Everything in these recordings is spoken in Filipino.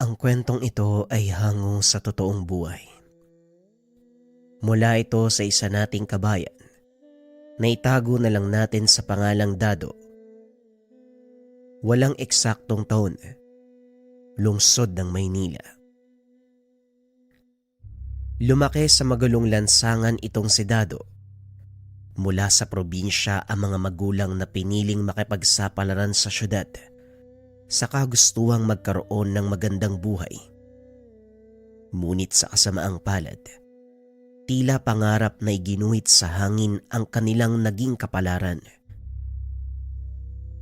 Ang kwentong ito ay hango sa totoong buhay. Mula ito sa isa nating kabayan na itago na lang natin sa pangalang Dado. Walang eksaktong taon, lungsod ng Maynila. Lumaki sa magulong lansangan itong si Dado. Mula sa probinsya ang mga magulang na piniling makipagsapalaran sa syudad sa kagustuhang magkaroon ng magandang buhay. Ngunit sa kasamaang palad, tila pangarap na iginuhit sa hangin ang kanilang naging kapalaran.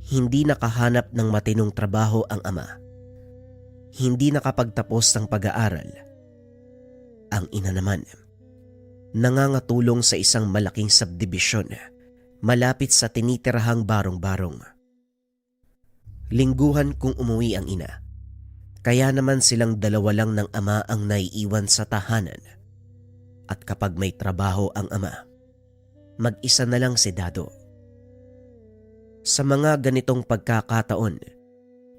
Hindi nakahanap ng matinong trabaho ang ama. Hindi nakapagtapos ng pag-aaral. Ang ina naman, nangangatulong sa isang malaking subdivision malapit sa tinitirahang barong-barong. Lingguhan kung umuwi ang ina, kaya naman silang dalawa lang ng ama ang naiiwan sa tahanan. At kapag may trabaho ang ama, mag-isa na lang si Dado. Sa mga ganitong pagkakataon,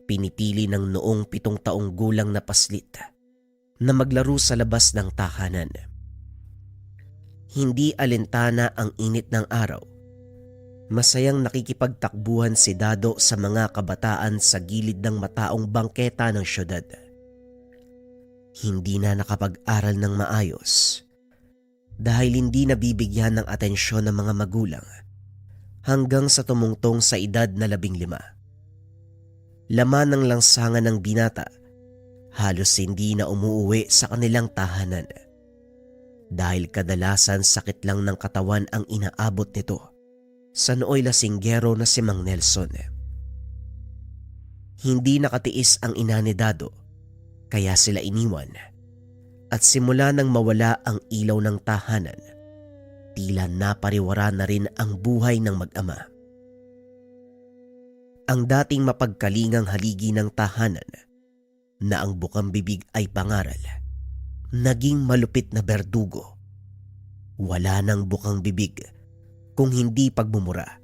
pinipili ng noong 7 taong gulang na paslit na maglaro sa labas ng tahanan. Hindi alintana ang init ng araw. Masayang nakikipagtakbuhan si Dado sa mga kabataan sa gilid ng mataong bangketa ng syudad. Hindi na nakapag-aral ng maayos dahil hindi nabibigyan ng atensyon ng mga magulang hanggang sa tumungtong sa edad na 15. Laman ng langsangan ng binata, halos hindi na umuuwi sa kanilang tahanan dahil kadalasan sakit lang ng katawan ang inaabot nito sa nooy lasinggero na si Mang Nelson. Hindi nakatiis ang ina ni Dado kaya sila iniwan at simula nang mawala ang ilaw ng tahanan, tila napariwara na rin ang buhay ng mag-ama. Ang dating mapagkalingang haligi ng tahanan na ang bukang bibig ay pangaral, naging malupit na berdugo. Wala nang bukang bibig kung hindi pagmumura,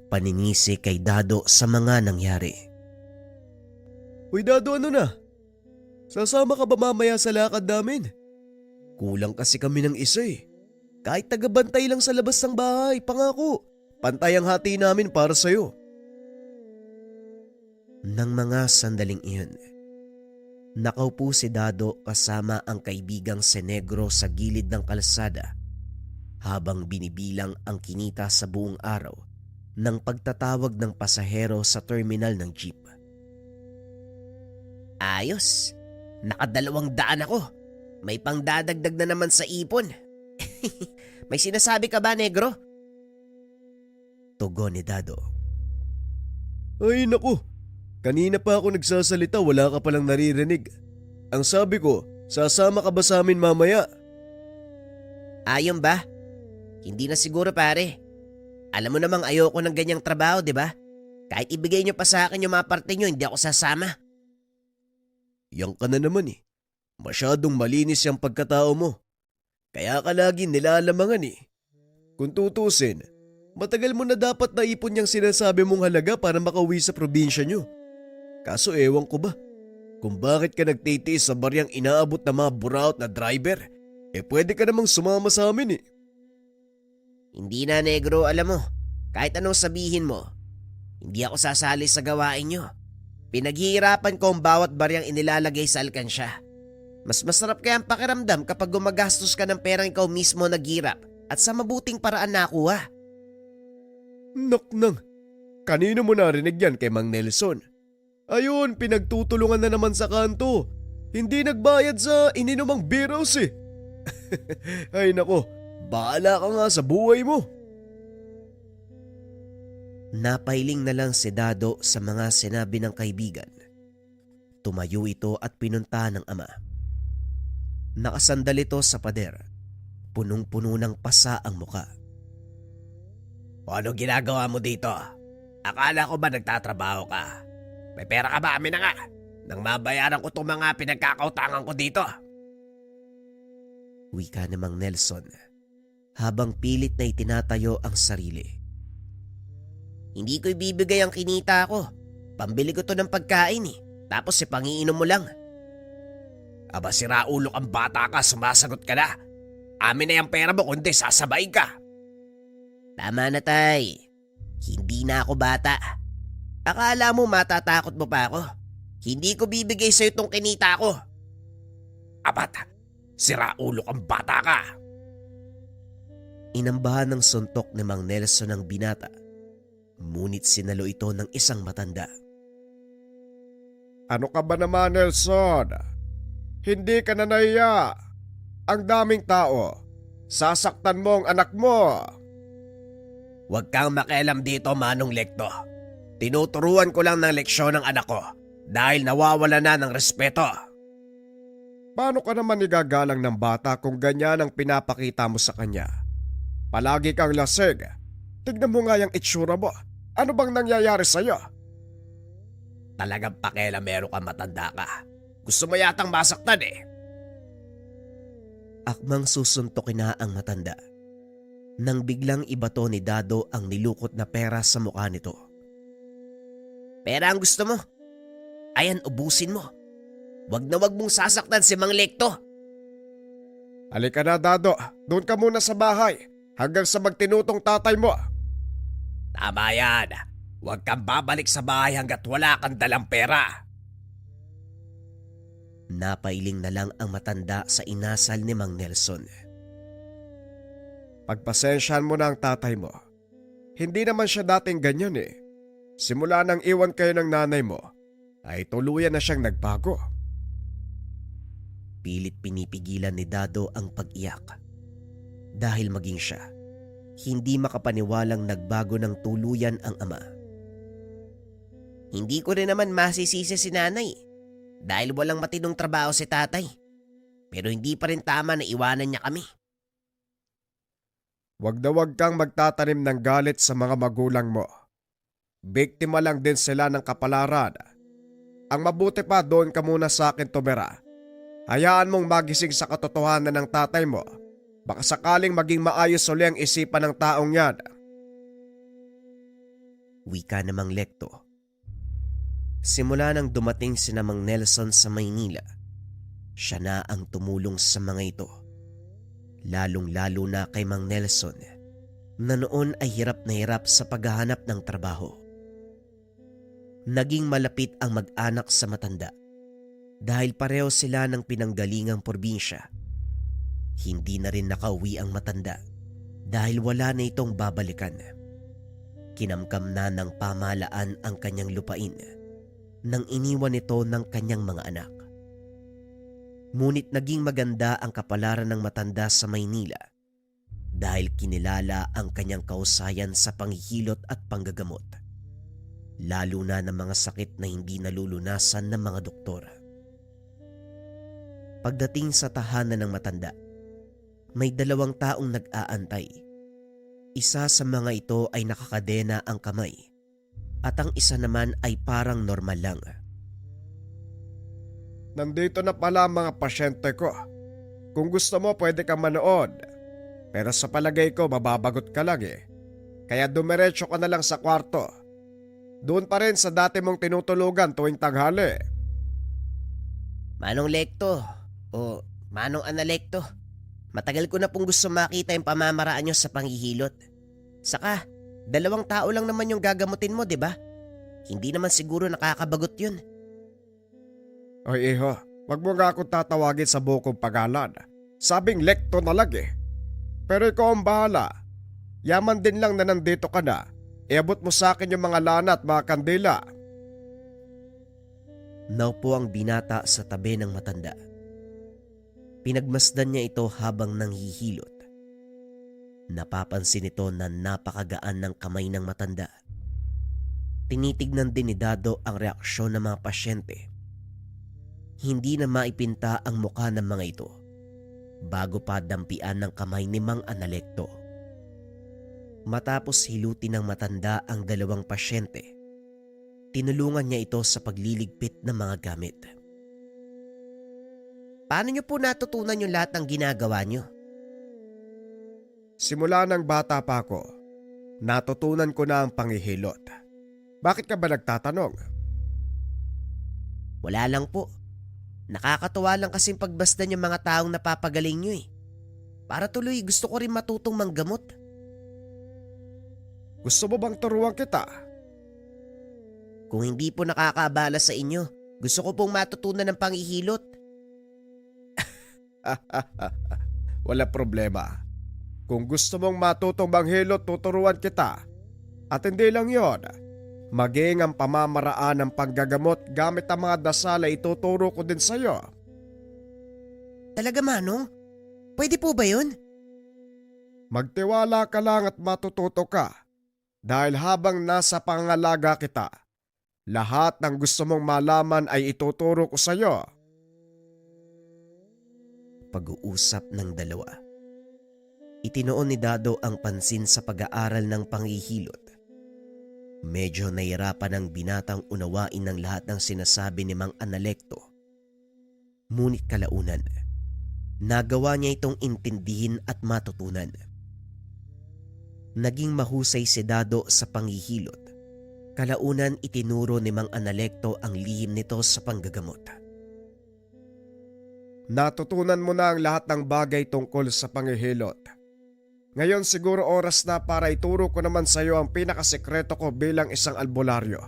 paninisi kay Dado sa mga nangyari. Uy Dado, ano na? Sasama ka ba mamaya sa lakad namin? Kulang kasi kami ng isa eh. Kahit tagabantay lang sa labas ng bahay, pangako. Pantay ang hati namin para sa'yo. Nang mga sandaling iyon, nakaupo si Dado kasama ang kaibigang Senegro sa gilid ng kalsada habang binibilang ang kinita sa buong araw ng pagtatawag ng pasahero sa terminal ng jeep. Ayos, naka200 ako. May pangdadagdag na naman sa ipon. May sinasabi ka ba, Negro? Tugon ni Dado. Ay naku, kanina pa ako nagsasalita, wala ka palang naririnig. Ang sabi ko, sasama ka ba sa amin mamaya? Ayon ba? Hindi na siguro pare. Alam mo namang ayoko ng ganyang trabaho, di ba? Kahit ibigay nyo pa sa akin yung mga parte nyo, hindi ako sasama. Yang ka na naman eh. Masyadong malinis yung pagkatao mo. Kaya ka lagi nilalamangan eh. Kung tutusin, matagal mo na dapat naipon yung sinasabi mong halaga para makauwi sa probinsya nyo. Kaso ewan ko ba, kung bakit ka nagtitiis sa baryang inaabot na mga buraot na driver, pwede ka namang sumama sa amin eh. Hindi na, Negro, alam mo, kahit anong sabihin mo, hindi ako sasali sa gawain nyo. Pinaghihirapan ko ang bawat baryang inilalagay sa alkansya. Mas masarap kaya ang pakiramdam kapag gumagastos ka ng perang ikaw mismo naghirap at sa mabuting paraan nakuha. Naknang, kanino mo narinig yan kay Mang Nelson? Ayun, pinagtutulungan na naman sa kanto. Hindi nagbayad sa ininumang beer house eh. Ay nako, bahala ka nga sa buhay mo. Napailing na lang si Dado sa mga sinabi ng kaibigan. Tumayo ito at pinunta ng ama. Nakasandal ito sa pader. Punong-puno ng pasa ang muka. Ano ginagawa mo dito? Akala ko ba nagtatrabaho ka? May pera ka ba? Amin na nga. Nang mabayaran ko itong mga pinagkakautangan ko dito. Wika ni Mang Nelson habang pilit na itinatayo ang sarili. Hindi ko ibibigay ang kinita ko. Pambili ko to ng pagkain eh. Tapos pangiinom mo lang. Aba sira ulo kang bata ka, sumasagot ka na. Amin na yung pera mo kundi sasabayin ka. Tama na, tay. Hindi na ako bata. Akala mo matatakot mo pa ako? Hindi ko bibigay sa'yo itong kinita ko. Abat, sira ulo kang bata ka. Inambahan ng suntok ni Mang Nelson ang binata. Ngunit sinalo ito ng isang matanda. Ano ka ba naman, Nelson? Hindi ka na nahiya. Ang daming tao. Sasaktan mo ang anak mo. Huwag kang makialam dito, Manong Lekto. Tinuturuan ko lang ng leksyon ng anak ko dahil nawawala na ng respeto. Paano ka naman igagalang ng bata kung ganyan ang pinapakita mo sa kanya? Palagi kang lasig. Tignan mo nga yung itsura mo. Ano bang nangyayari sa'yo? Talagang pakialamero ka, matanda ka. Gusto mo yatang masaktan eh. Akmang susuntokin na ang matanda. Nang biglang ibato ni Dado ang nilukot na pera sa mukha nito. Pera ang gusto mo? Ayan, ubusin mo. Wag na wag mong sasaktan si Mang Lekto. Halika na, Dado. Doon ka muna sa bahay hanggang sa magtinutong tatay mo. Tama yan. Huwag kang babalik sa bahay hanggat wala kang dalang pera. Napailing na lang ang matanda sa inasal ni Mang Nelson. Pagpasensyahan mo na ang tatay mo. Hindi naman siya dating ganyan eh. Simula nang iwan kayo ng nanay mo, ay tuluyan na siyang nagbago. Pilit pinipigilan ni Dado ang pag-iyak. Dahil maging siya, hindi makapaniwalang nagbago ng tuluyan ang ama. Hindi ko rin naman masisisi si nanay dahil walang matinong trabaho si tatay. Pero hindi pa rin tama na iwanan niya kami. Wag na wag kang magtatanim ng galit sa mga magulang mo. Biktima lang din sila ng kapalaran. Ang mabuti pa, doon ka muna sa akin tumira. Hayaan mong magising sa katotohanan ng tatay mo. Baka sakaling maging maayos uli ang isipan ng taong yan. Wika na Mang Lekto. Simula nang dumating si Mang Nelson sa Maynila, siya na ang tumulong sa mga ito. Lalong-lalo na kay Mang Nelson na noon ay hirap na hirap sa paghahanap ng trabaho. Naging malapit ang mag-anak sa matanda dahil pareho sila ng pinanggalingang probinsya. Hindi na rin nakauwi ang matanda dahil wala na itong babalikan. Kinamkam na ng pamahalaan ang kanyang lupain nang iniwan ito ng kanyang mga anak. Ngunit naging maganda ang kapalaran ng matanda sa Maynila dahil kinilala ang kanyang kausayan sa panghihilot at panggagamot, lalo na ng mga sakit na hindi nalulunasan ng mga doktor. Pagdating sa tahanan ng matanda, may 2 taong nag-aantay. Isa sa mga ito ay nakakadena ang kamay at ang isa naman ay parang normal lang. Nandito na pala ang mga pasyente ko. Kung gusto mo, pwede kang manood. Pero sa palagay ko, mababagot ka lang eh. Kaya dumiretso ka na lang sa kwarto. Doon pa rin sa dati mong tinutulugan tuwing tanghali. Manong Lekto o Manong Analekto, matagal ko na pong gusto makita yung pamamaraan nyo sa panghihilot. Saka, 2 tao lang naman yung gagamutin mo, di ba? Hindi naman siguro nakakabagot yun. Oy iho, wag mo nga akong tatawagin sa bukong pangalan. Sabing Lekto na lang eh. Pero ikaw ang bahala. Yaman din lang na nandito ka na. Iabot mo sa akin yung mga lana at mga kandila. Naupo ang binata sa tabi ng matanda. Pinagmasdan niya ito habang nanghihilot. Napapansin ito na napakagaan ng kamay ng matanda. Tinitignan din ni Dado ang reaksyon ng mga pasyente. Hindi na maipinta ang mukha ng mga ito bago pa dampian ng kamay ni Mang Analekto. Matapos hilutin ng matanda ang 2 pasyente, tinulungan niya ito sa pagliligpit ng mga gamit. Paano niyo po natutunan yung lahat ng ginagawa niyo? Simula ng bata pa ako, natutunan ko na ang panghihilot. Bakit ka ba nagtatanong? Wala lang po. Nakakatuwa lang kasing pagbasdan yung mga taong napapagaling nyo eh. Para tuloy gusto ko rin matutong manggamot. Gusto mo bang turuan kita? Kung hindi po nakakaabala sa inyo, gusto ko pong matutunan ng panghihilot. Wala problema. Kung gusto mong matutong manghilot, tuturuan kita. At hindi lang yon, maging ang pamamaraan ng panggagamot gamit ang mga dasal ay ituturo ko din sa'yo. Talaga Manong? Pwede po ba yun? Magtiwala ka lang at matututo ka. Dahil habang nasa pangalaga kita, lahat ng gusto mong malaman ay ituturo ko sa'yo. Pag-uusap ng dalawa. Itinoon ni Dado ang pansin sa pag-aaral ng panghihilot. Medyo nahirapan ang binatang unawain ng lahat ng sinasabi ni Mang Analekto. Ngunit kalaunan, nagawa niya itong intindihin at matutunan. Naging mahusay si Dado sa panghihilot. Kalaunan itinuro ni Mang Analekto ang lihim nito sa panggagamot. Natutunan mo na ang lahat ng bagay tungkol sa panghihilot. Ngayon siguro oras na para ituro ko naman sa iyo ang pinakasekreto ko bilang isang albularyo.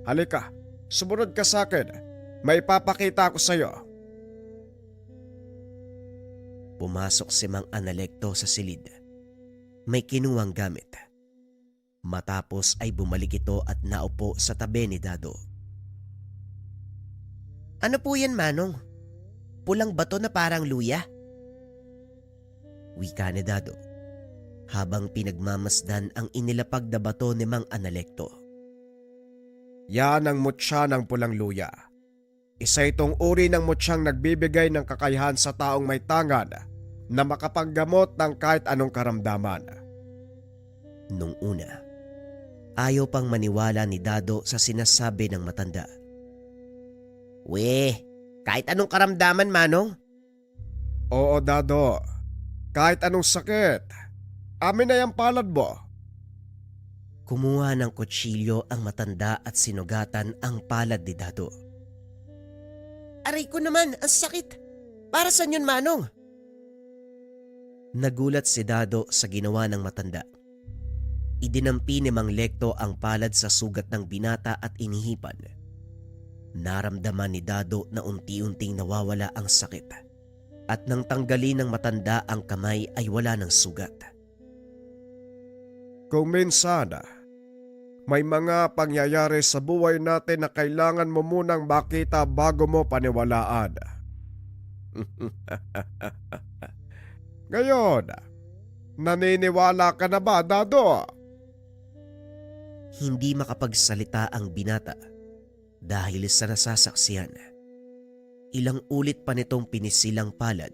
Halika, sumunod ka sa akin. May papakita ko sa iyo. Pumasok si Mang Analekto sa silid. May kinuwang gamit. Matapos ay bumalik ito at naupo sa tabi ni Dado. Ano po yan, Manong? Pulang bato na parang luya? Wika ni Dado, habang pinagmamasdan ang inilapag na bato ni Mang Analekto. Yan ang mutya ng pulang luya. Isa itong uri ng mutyang nagbibigay ng kakayahan sa taong may tangan na makapaggamot ng kahit anong karamdaman. Nung una, ayaw pang maniwala ni Dado sa sinasabi ng matanda. Weh, kahit anong karamdaman, Manong? Oo, Dado. Kahit anong sakit. Amin na yung palad mo. Kumuha ng kutsilyo ang matanda at sinugatan ang palad ni Dado. Aray ko naman, ang sakit. Para saan yun, Manong? Nagulat si Dado sa ginawa ng matanda. Idinampi ni Mang Lekto ang palad sa sugat ng binata at inihipan. Naramdaman ni Dado na unti-unting nawawala ang sakit. At nang tanggalin ng matanda ang kamay ay wala ng sugat. Kung minsan, may mga pangyayari sa buhay natin na kailangan mo munang makita bago mo paniwalaan. Ngayon, naniniwala ka na ba, Dado? Hindi makapagsalita ang binata dahil sa nasasaksiyan. Ilang ulit pa nitong pinisilang palad,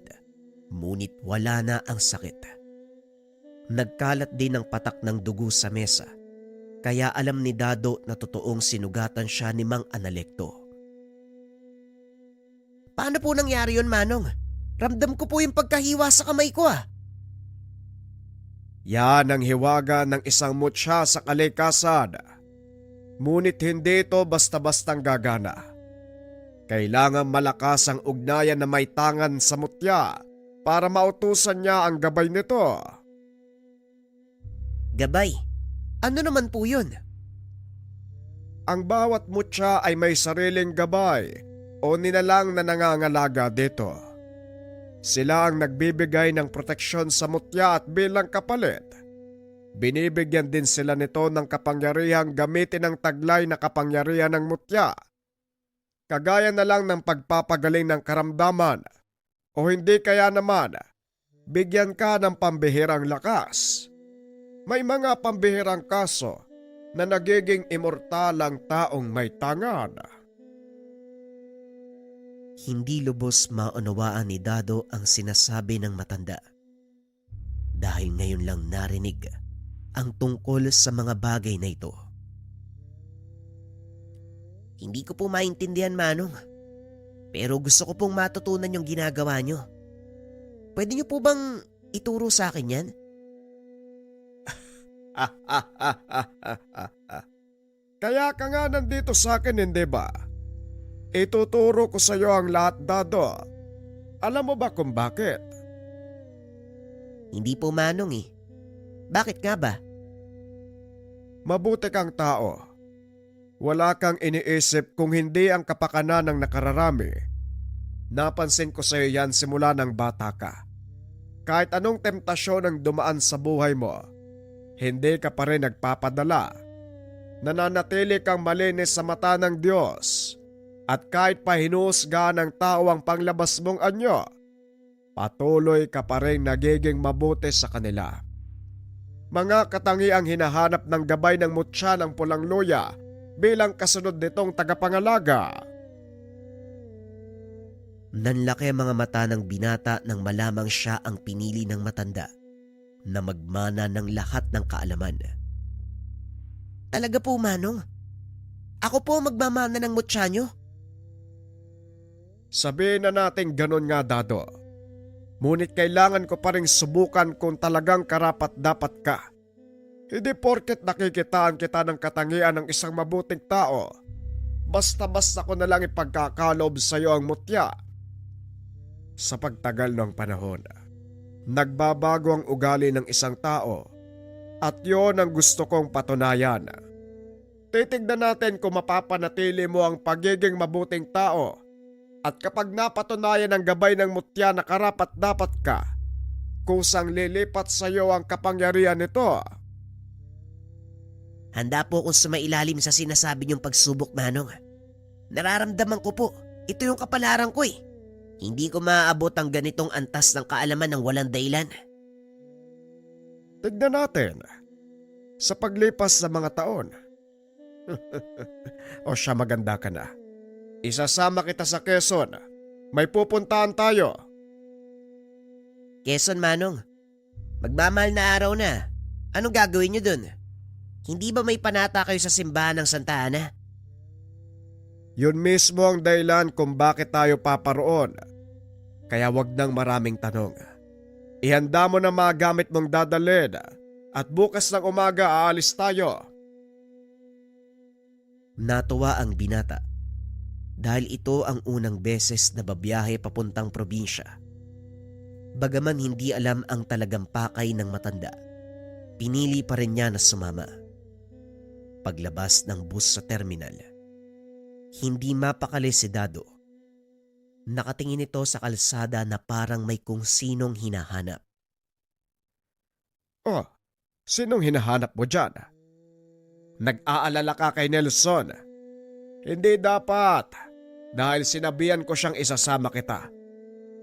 ngunit wala na ang sakit. Nagkalat din ang patak ng dugo sa mesa, kaya alam ni Dado na totoong sinugatan siya ni Mang Analekto. Paano po nangyari yun, Manong? Ramdam ko po yung pagkahiwa sa kamay ko Yan ang hiwaga ng isang mutya sa kalikasan. Ngunit hindi ito basta-bastang gagana. Kailangan malakas ang ugnayan na may tangan sa mutya para mautusan niya ang gabay nito. Gabay? Ano naman po yun? Ang bawat mutya ay may sariling gabay o nilalang na nangangalaga dito. Sila ang nagbibigay ng proteksyon sa mutya at bilang kapalit, binibigyan din sila nito ng kapangyarihang gamitin ang taglay na kapangyarihan ng mutya. Kagaya na lang ng pagpapagaling ng karamdaman o hindi kaya naman, bigyan ka ng pambihirang lakas. May mga pambihirang kaso na nagiging immortal ang taong may tangan. Hindi lubos maunawaan ni Dado ang sinasabi ng matanda. Dahil ngayon lang narinig ang tungkol sa mga bagay na ito. Hindi ko po maintindihan, Manong. Pero gusto ko pong matutunan yung ginagawa nyo. Pwede nyo po bang ituro sa akin yan? Kaya ka nga nandito sa akin, hindi ba? Ituturo ko sa iyo ang lahat, Dado. Alam mo ba kung bakit? Hindi po Manong eh. Bakit nga ba? Mabuti kang tao. Wala kang iniisip kung hindi ang kapakanan ng nakararami. Napansin ko sa iyo yan simula ng bata ka. Kahit anong temptasyon ang dumaan sa buhay mo, hindi ka pa rin nagpapadala. Nananatili kang malinis sa mata ng Diyos. At kahit pa hinusga ng tao ang panglabas mong anyo, patuloy ka pa rin nagiging mabuti sa kanila. Mga katangiang hinahanap ng gabay ng mutya ng pulang luya bilang kasunod nitong tagapangalaga. Nanlaki ang mga mata ng binata nang malamang siya ang pinili ng matanda na magmana ng lahat ng kaalaman. Talaga po Manong? Ako po magmamana ng mutya nyo? Sabihin na natin ganun nga, Dado. Ngunit kailangan ko pa rin subukan kung talagang karapat-dapat ka. Hindi porket nakikitaan kita ng katangian ng isang mabuting tao, basta-basta ko na lang ipagkakalob sa iyo ang mutya. Sa pagtagal ng panahon, nagbabago ang ugali ng isang tao at yon ang gusto kong patunayan. Titignan natin kung mapapanatili mo ang pagiging mabuting tao at kapag napatunayan ang gabay ng mutya na karapat-dapat ka, kusang lilipat sa iyo ang kapangyarihan nito. Handa po akong sumailalim sa sinasabi niyong pagsubok Manong. Nararamdaman ko po, ito yung kapalaran ko eh. Hindi ko maaabot ang ganitong antas ng kaalaman ng walang dahilan. Tignan natin. Sa paglipas ng mga taon. O siya, maganda ka na. Isasama kita sa Quezon. May pupuntahan tayo. Quezon Manong, magmamahal na araw na. Anong gagawin niyo dun? Hindi ba may panata kayo sa simbahan ng Santa Ana? Yun mismo ang dahilan kung bakit tayo paparoon. Kaya wag nang maraming tanong. Ihanda mo na mga gamit mong dadalhin at bukas ng umaga aalis tayo. Natuwa ang binata dahil ito ang unang beses na babiyahe papuntang probinsya. Bagaman hindi alam ang talagang pakay ng matanda, pinili pa rin niya na sumama. Paglabas ng bus sa terminal, hindi mapakali si Dado. Nakatingin ito sa kalsada na parang may kung sinong hinahanap. Oh, sinong hinahanap mo dyan? Nag-aalala ka kay Nelson. Hindi dapat. Dahil sinabihan ko siyang isasama kita.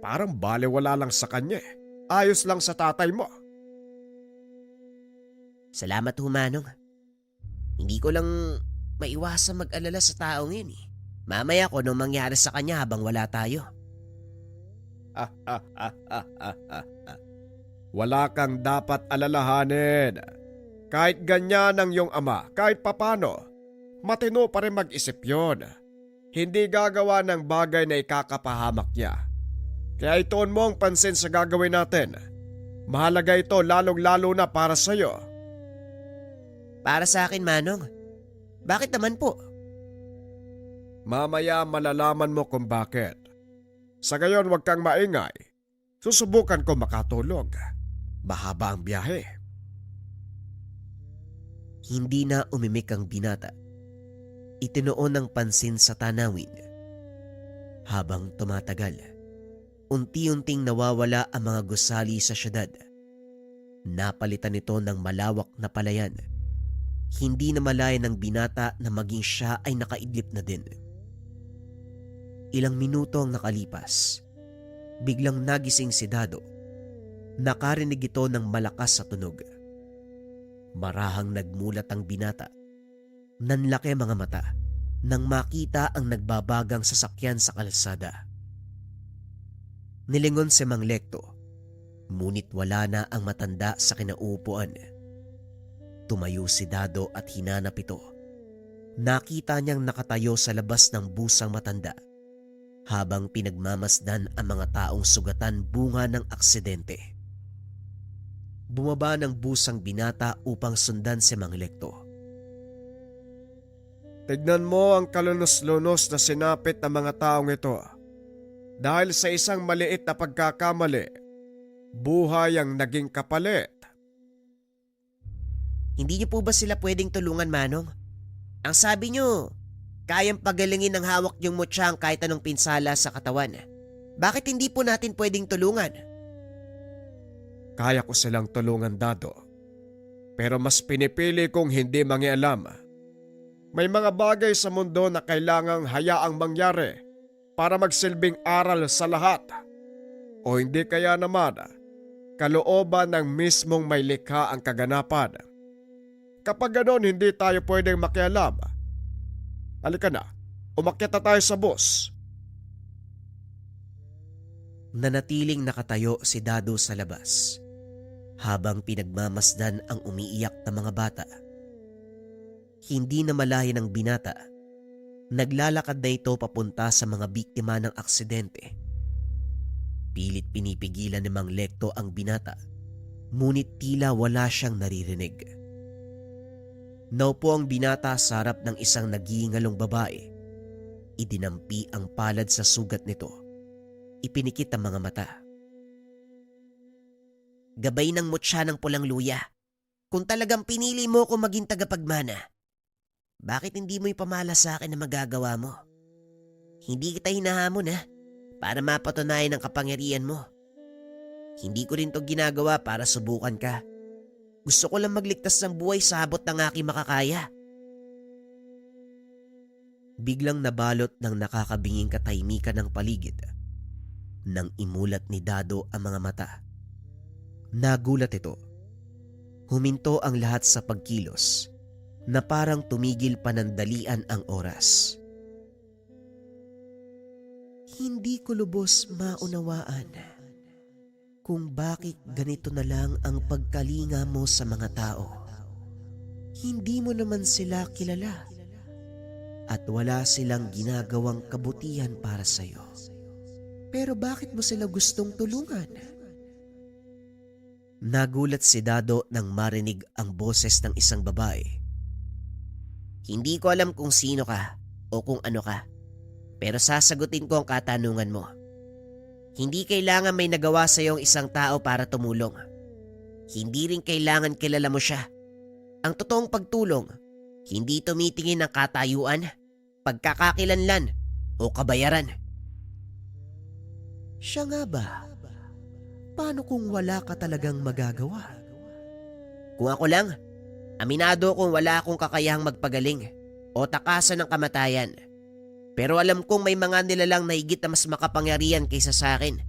Parang balewala lang sa kanya eh. Ayos lang sa tatay mo. Salamat ho Manong. Hindi ko lang maiwasan mag-alala sa taong yun eh. Mamaya ko nung mangyari sa kanya habang wala tayo. Wala kang dapat alalahanin. Kahit ganyan ang iyong ama, kahit papano, matino pa rin mag-isip yun. Hindi gagawa ng bagay na ikakapahamak niya. Kaya ituon mo ang pansin sa gagawin natin. Mahalaga ito lalong-lalo na para sa'yo. Para sa akin Manong. Bakit naman po? Mamaya malalaman mo kung bakit. Sa gayon huwag kang maingay. Susubukan ko makatulog. Mahaba ang biyahe. Hindi na umimik ang binata. Itinuon ang pansin sa tanawin. Habang tumatagal, unti-unting nawawala ang mga gusali sa syudad. Napalitan ito ng malawak na palayan. Hindi na malaya ng binata na maging siya ay nakaidlip na din. Ilang minuto ang nakalipas. Biglang nagising si Dado. Nakarinig ito ng malakas sa tunog. Marahang nagmulat ang binata. Nanlaki mga mata nang makita ang nagbabagang sasakyan sa kalsada. Nilingon si Mang Lekto, ngunit wala na ang matanda sa kinauupuan. Tumayo si Dado at hinanap ito. Nakita niyang nakatayo sa labas ng busang matanda habang pinagmamasdan ang mga taong sugatan bunga ng aksidente. Bumaba ng busang binata upang sundan si Mang Lekto. Tignan mo ang kalunos-lunos na sinapit ng mga taong ito. Dahil sa isang maliit na pagkakamali, buhay ang naging kapalit. Hindi niyo po ba sila pwedeng tulungan, Manong? Ang sabi niyo, kayang pagalingin ng hawak niyong mutyang kahit anong pinsala sa katawan. Bakit hindi po natin pwedeng tulungan? Kaya ko silang tulungan, Dado. Pero mas pinipili kong hindi mangialam. May mga bagay sa mundo na kailangang hayaang mangyari para magsilbing aral sa lahat. O hindi kaya naman, kalooban ng mismong may likha ang kaganapan. Kapag ganon, hindi tayo pwedeng makialam. Halika na, umakyat na tayo sa bus. Nanatiling nakatayo si Dado sa labas habang pinagmamasdan ang umiiyak na mga bata. Hindi na malayo ng binata. Naglalakad na ito papunta sa mga biktima ng aksidente. Pilit pinipigilan ni Mang Lekto ang binata, ngunit tila wala siyang naririnig. Naupo ang binata sa harap ng isang nagiingalong babae. Idinampi ang palad sa sugat nito. Ipinikit ang mga mata. Gabay ng mutya ng pulang luya. Kung talagang pinili mo ko maging tagapagmana, bakit hindi mo ipamala sa akin na magagawa mo? Hindi kita hinahamon para mapatunayan ang kapangyarihan mo. Hindi ko rin to ginagawa para subukan ka. Gusto ko lang magligtas ng buhay sa abot ng aking makakaya. Biglang nabalot ng nakakabinging katahimikan ng paligid. Nang imulat ni Dado ang mga mata. Nagulat ito. Huminto ang lahat sa pagkilos na parang tumigil panandalian ang oras. Hindi ko lubos maunawaan kung bakit ganito na lang ang pagkalinga mo sa mga tao. Hindi mo naman sila kilala at wala silang ginagawang kabutihan para sa'yo. Pero bakit mo sila gustong tulungan? Nagulat si Dado nang marinig ang boses ng isang babae. Hindi ko alam kung sino ka o kung ano ka, pero sasagutin ko ang katanungan mo. Hindi kailangan may nagawa sa iyo ang isang tao para tumulong. Hindi rin kailangan kilala mo siya. Ang totoong pagtulong, hindi tumitingin ng katayuan, pagkakakilanlan o kabayaran. Siya nga ba? Paano kung wala ka talagang magagawa? Kung ako lang, aminado kong wala akong kakayahang magpagaling o takasan ng kamatayan. Pero alam kong may mga nilalang na higit na mas makapangyarihan kaysa sa akin.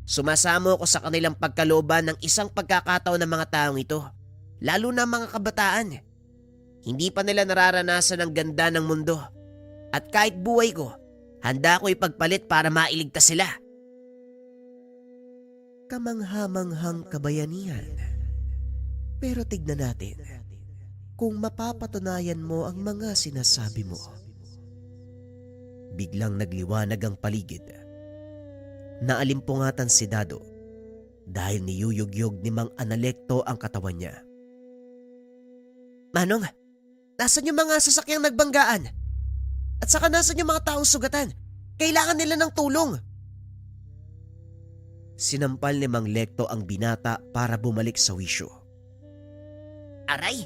Sumasamo ko sa kanilang pagkalooban ng isang pagkakataon ng mga taong ito, lalo na mga kabataan. Hindi pa nila nararanasan ang ganda ng mundo. At kahit buhay ko, handa ko ipagpalit para mailigtas sila. Kamanghamanghang kabayanihan. Pero tignan natin kung mapapatunayan mo ang mga sinasabi mo. Biglang nagliwanag ang paligid. Naalimpungatan si Dado dahil niyuyugyog ni Mang Analekto ang katawan niya. Manong, nasan yung mga sasakyang nagbanggaan? At saka nasan yung mga taong sugatan? Kailangan nila ng tulong. Sinampal ni Mang Lekto ang binata para bumalik sa wisyo. Aray,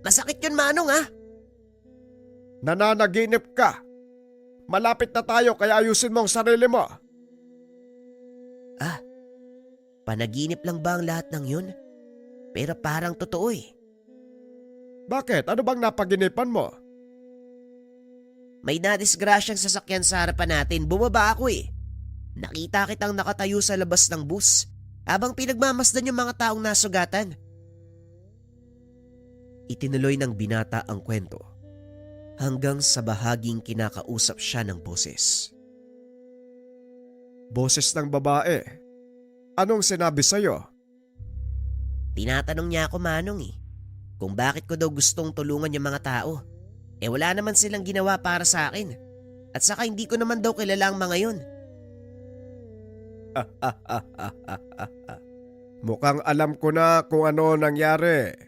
masakit yun, Manong Nananaginip ka. Malapit na tayo kaya ayusin mo ang sarili mo. Panaginip lang ba ang lahat ng yun? Pero parang totoo Bakit? Ano bang napaginipan mo? May nadisgrasyang sasakyan sa harapan natin. Bumaba ako Nakita kitang nakatayo sa labas ng bus habang pinagmamasdan yung mga taong nasugatan. Itinuloy ng binata ang kwento hanggang sa bahaging kinakausap siya ng boses. Boses ng babae. Anong sinabi sa'yo? Tinatanong niya ako, Manong kung bakit ko daw gustong tulungan yung mga tao. Wala naman silang ginawa para sa akin. At saka hindi ko naman daw kilala ang mga yun. Mukhang alam ko na kung ano nangyari.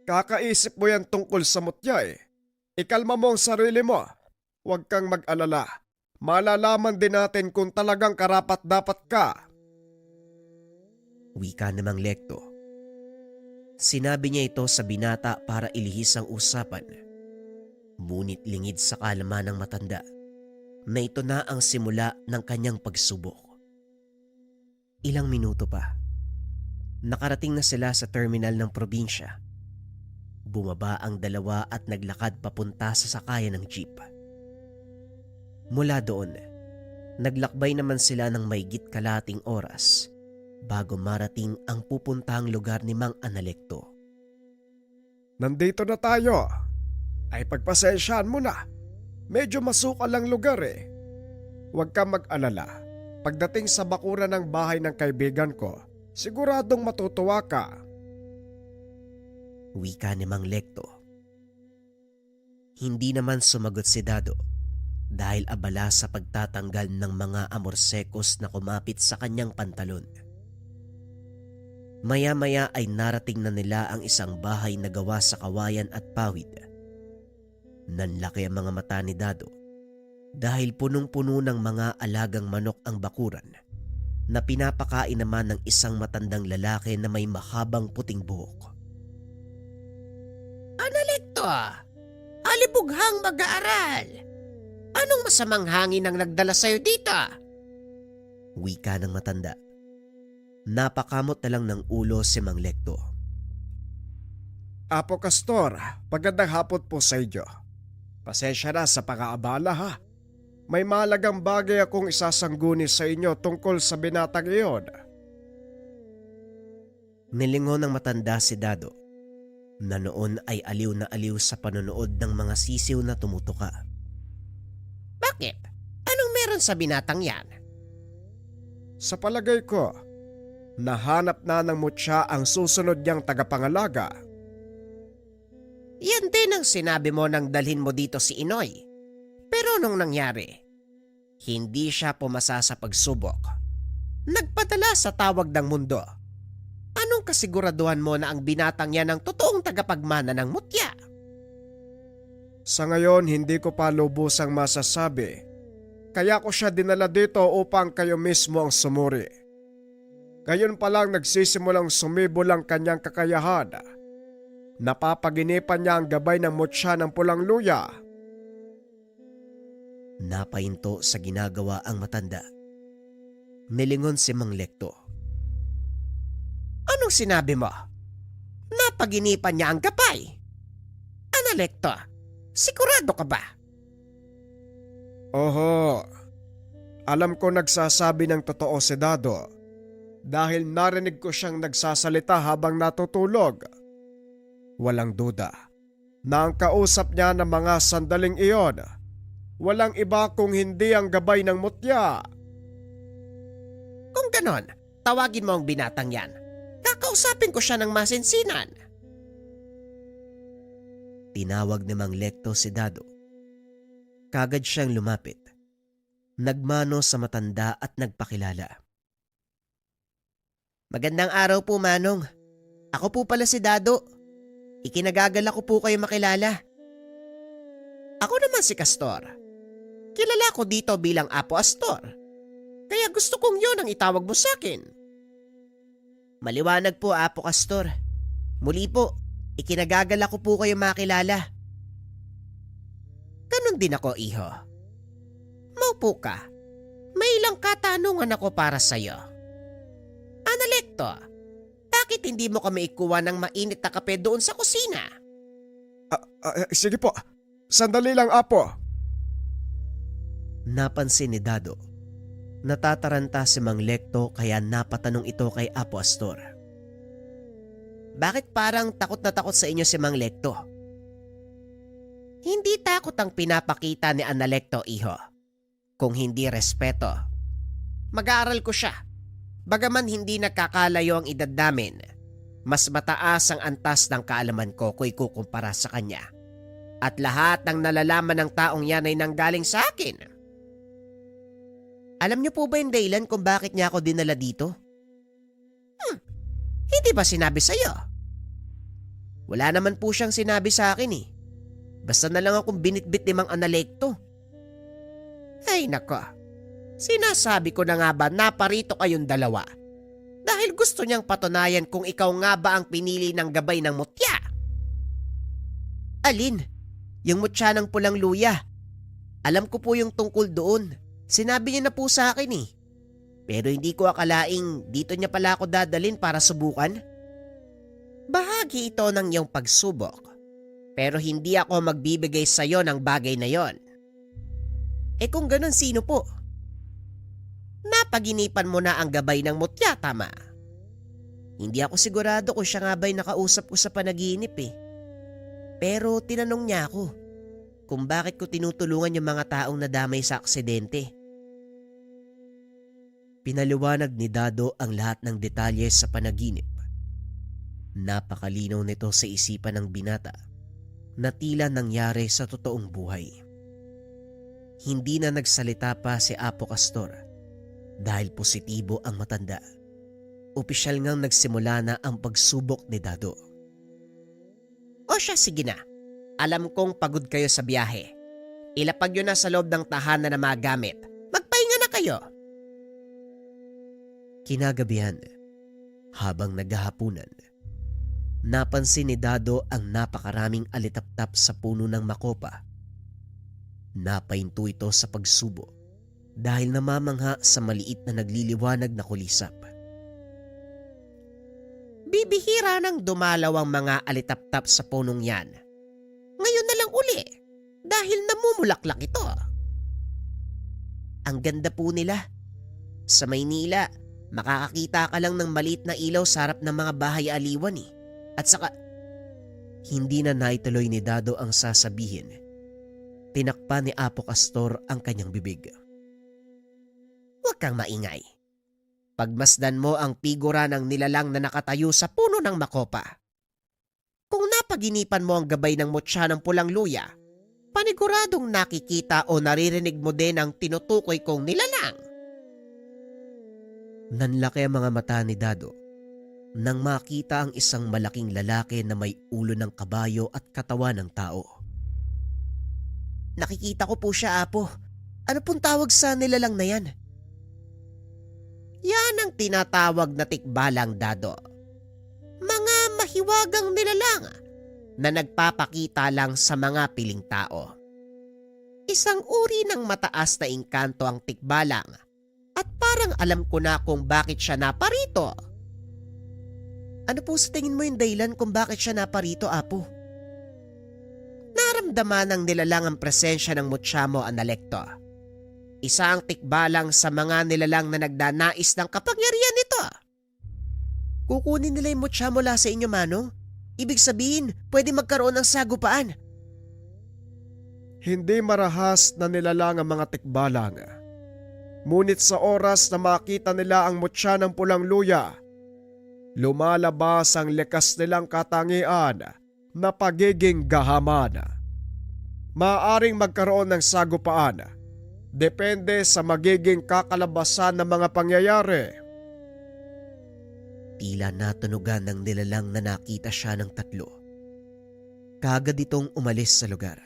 Kakaisip mo yan tungkol sa mutya Ikalma mo ang sarili mo. Huwag kang mag-alala. Malalaman din natin kung talagang karapat-dapat ka. Wika namang Lekto. Sinabi niya ito sa binata para ilihis ang usapan. Ngunit lingid sa kalaman ng matanda na ito na ang simula ng kanyang pagsubok. Ilang minuto pa. Nakarating na sila sa terminal ng probinsya. Bumaba ang dalawa at naglakad papunta sa sakayan ng jeep. Mula doon, naglakbay naman sila ng maigit kalating oras bago marating ang pupuntahang lugar ni Mang Analekto. Nandito na tayo. Ay pagpasensyahan mo na. Medyo masukal ang lugar eh. Huwag kang mag-alala. Pagdating sa bakuran ng bahay ng kaibigan ko, siguradong matutuwa ka. Wika ni Mang Lekto. Hindi naman sumagot si Dado dahil abala sa pagtatanggal ng mga amorsekos na kumapit sa kanyang pantalon. Maya-maya ay narating na nila ang isang bahay na gawa sa kawayan at pawid. Nanlaki ang mga mata ni Dado dahil punong-puno ng mga alagang manok ang bakuran na pinapakain naman ng isang matandang lalaki na may mahabang puting buhok. Analekto, alibughang mag-aaral. Anong masamang hangin ang nagdala sa'yo dito? Wika ng matanda. Napakamot na lang ng ulo si Mang Lekto. Apo Castor, magandang hapon po sa inyo. Pasensya na sa pang-aabala ha. May malagang bagay akong isasangguni sa inyo tungkol sa binatang iyon. Nilingon ng matanda si Dado na noon ay aliw na aliw sa panonood ng mga sisiw na tumutuka. Bakit? Anong meron sa binatang yan? Sa palagay ko, nahanap na ng mutya ang susunod niyang tagapangalaga. Yan din ang sinabi mo nang dalhin mo dito si Inoy. Pero nung nangyari, hindi siya pumasa sa pagsubok. Nagpadala sa tawag ng mundo. Anong kasiguraduhan mo na ang binatang yan ang totoong tagapagmana ng mutya? Sa ngayon, hindi ko pa lubusang masasabi. Kaya ko siya dinala dito upang kayo mismo ang sumuri. Ngayon pa lang nagsisimulang sumibol ang kanyang kakayahan. Napapaginipan niya ang gabay ng mutya ng pulang luya. Napahinto sa ginagawa ang matanda. Nilingon si Mang Lekto. Anong sinabi mo? Napaginipan niya ang gabay. Analekto, sigurado ka ba? Oho, alam ko nagsasabi ng totoo si Dado dahil narinig ko siyang nagsasalita habang natutulog. Walang duda na ang kausap niya ng mga sandaling iyon, walang iba kung hindi ang gabay ng mutya. Kung ganon, tawagin mo ang binatang yan. Kakausapin ko siya ng masinsinan. Tinawag ni Mang Lekto si Dado. Kagad siyang lumapit. Nagmano sa matanda at nagpakilala. Magandang araw po, Manong. Ako po pala si Dado. Ikinagagala ko po kayo makilala. Ako naman si Castor. Kilala ko dito bilang Apo Astor. Kaya gusto kong yon ang itawag mo sa akin. Maliwanag po, Apo Castor. Muli po, ikinagagala ko po kayo makilala. Ganon din ako, iho. Maupo ka. May ilang katanungan ako para sa'yo. Analekto, bakit hindi mo kami ikuha ng mainit na kape doon sa kusina? Sige po, sandali lang Apo. Napansin ni Dado. Natataranta si Mang Lekto kaya napatanong ito kay Apo Astor. Bakit parang takot na takot sa inyo si Mang Lekto? Hindi takot ang pinapakita ni Analekto, iho. Kung hindi respeto. Mag-aaral ko siya. Bagaman hindi nakakalayo ang edad namin, mas mataas ang antas ng kaalaman ko kung ikukumpara sa kanya. At lahat ng nalalaman ng taong yan ay nanggaling sa akin. Alam niyo po ba yung dahilan kung bakit niya ako dinala dito? Hindi ba sinabi sa'yo? Wala naman po siyang sinabi sa akin eh. Basta na lang akong binitbit ni Mang Analekto. Ay nako, sinasabi ko na nga ba na parito kayong dalawa dahil gusto niyang patunayan kung ikaw nga ba ang pinili ng gabay ng mutya. Alin? Yung mutya ng pulang luya. Alam ko po yung tungkol doon. Sinabi niya na po sa akin eh. Pero hindi ko akalaing dito niya pala ako dadalhin para subukan. Bahagi ito ng iyong pagsubok. Pero hindi ako magbibigay sa iyo ng bagay na yon. Eh kung ganun, sino po? Napaginipan mo na ang gabay ng mutya, tama? Hindi ako sigurado kung siya nga ba'y nakausap ko sa panaginip eh. Pero tinanong niya ako kung bakit ko tinutulungan yung mga taong nadamay sa aksidente. Pinaliwanag ni Dado ang lahat ng detalye sa panaginip. Napakalinaw nito sa isipan ng binata na tila nangyari sa totoong buhay. Hindi na nagsalita pa si Apo Castor dahil positibo ang matanda. Opisyal ngang nagsimula na ang pagsubok ni Dado. O siya, sige na. Alam kong pagod kayo sa biyahe. Ilapag nyo na sa loob ng tahanan na mga gamit. Magpahinga na kayo. Kinagabihan, habang naghahapunan, napansin ni Dado ang napakaraming alitaptap sa puno ng makopa. Napahinto ito sa pagsubo dahil namamangha sa maliit na nagliliwanag na kulisap. Bibihira nang dumalaw ang mga alitaptap sa punong yan. Ngayon na lang uli dahil namumulaklak ito. Ang ganda po nila. Sa Maynila, makakakita ka lang ng maliit na ilaw sa harap ng mga bahay aliwan eh. At saka, hindi na naituloy ni Dado ang sasabihin. Tinakpan ni Apo Castor ang kanyang bibig. huwag kang maingay. Pagmasdan mo ang figura ng nilalang na nakatayo sa puno ng makopa. Kung napaginipan mo ang gabay ng mutya ng pulang luya, paniguradong nakikita o naririnig mo din ang tinutukoy kong nilalang. Nanlaki ang mga mata ni Dado nang makita ang isang malaking lalaki na may ulo ng kabayo at katawan ng tao. Nakikita ko po siya, Apo. Ano pong tawag sa nilalang na yan? Yan ang tinatawag na tikbalang, Dado. Mga mahiwagang nilalang na nagpapakita lang sa mga piling tao. Isang uri ng mataas na engkanto ang tikbalang at parang alam ko na kung bakit siya naparito. Ano po sa tingin mo yung dahilan kung bakit siya naparito, Apo? Naramdaman ng nilalang ang presensya ng mutya mo, Analekto. Isa ang tikbalang sa mga nilalang na nagdanais ng kapangyarihan nito. Kukunin nila yung mutya mula sa inyo, Manong. Ibig sabihin, pwede magkaroon ng sagupaan. Hindi marahas na nilalang ang mga tikbalang. Ngunit sa oras na makita nila ang mutya ng pulang luya, lumalabas ang likas nilang katangian na pagiging gahaman. Maaaring magkaroon ng sagupaan, depende sa magiging kakalabasan ng mga pangyayari. Tila natunugan ng nilalang na nakita siya ng tatlo. Kaagad itong umalis sa lugar.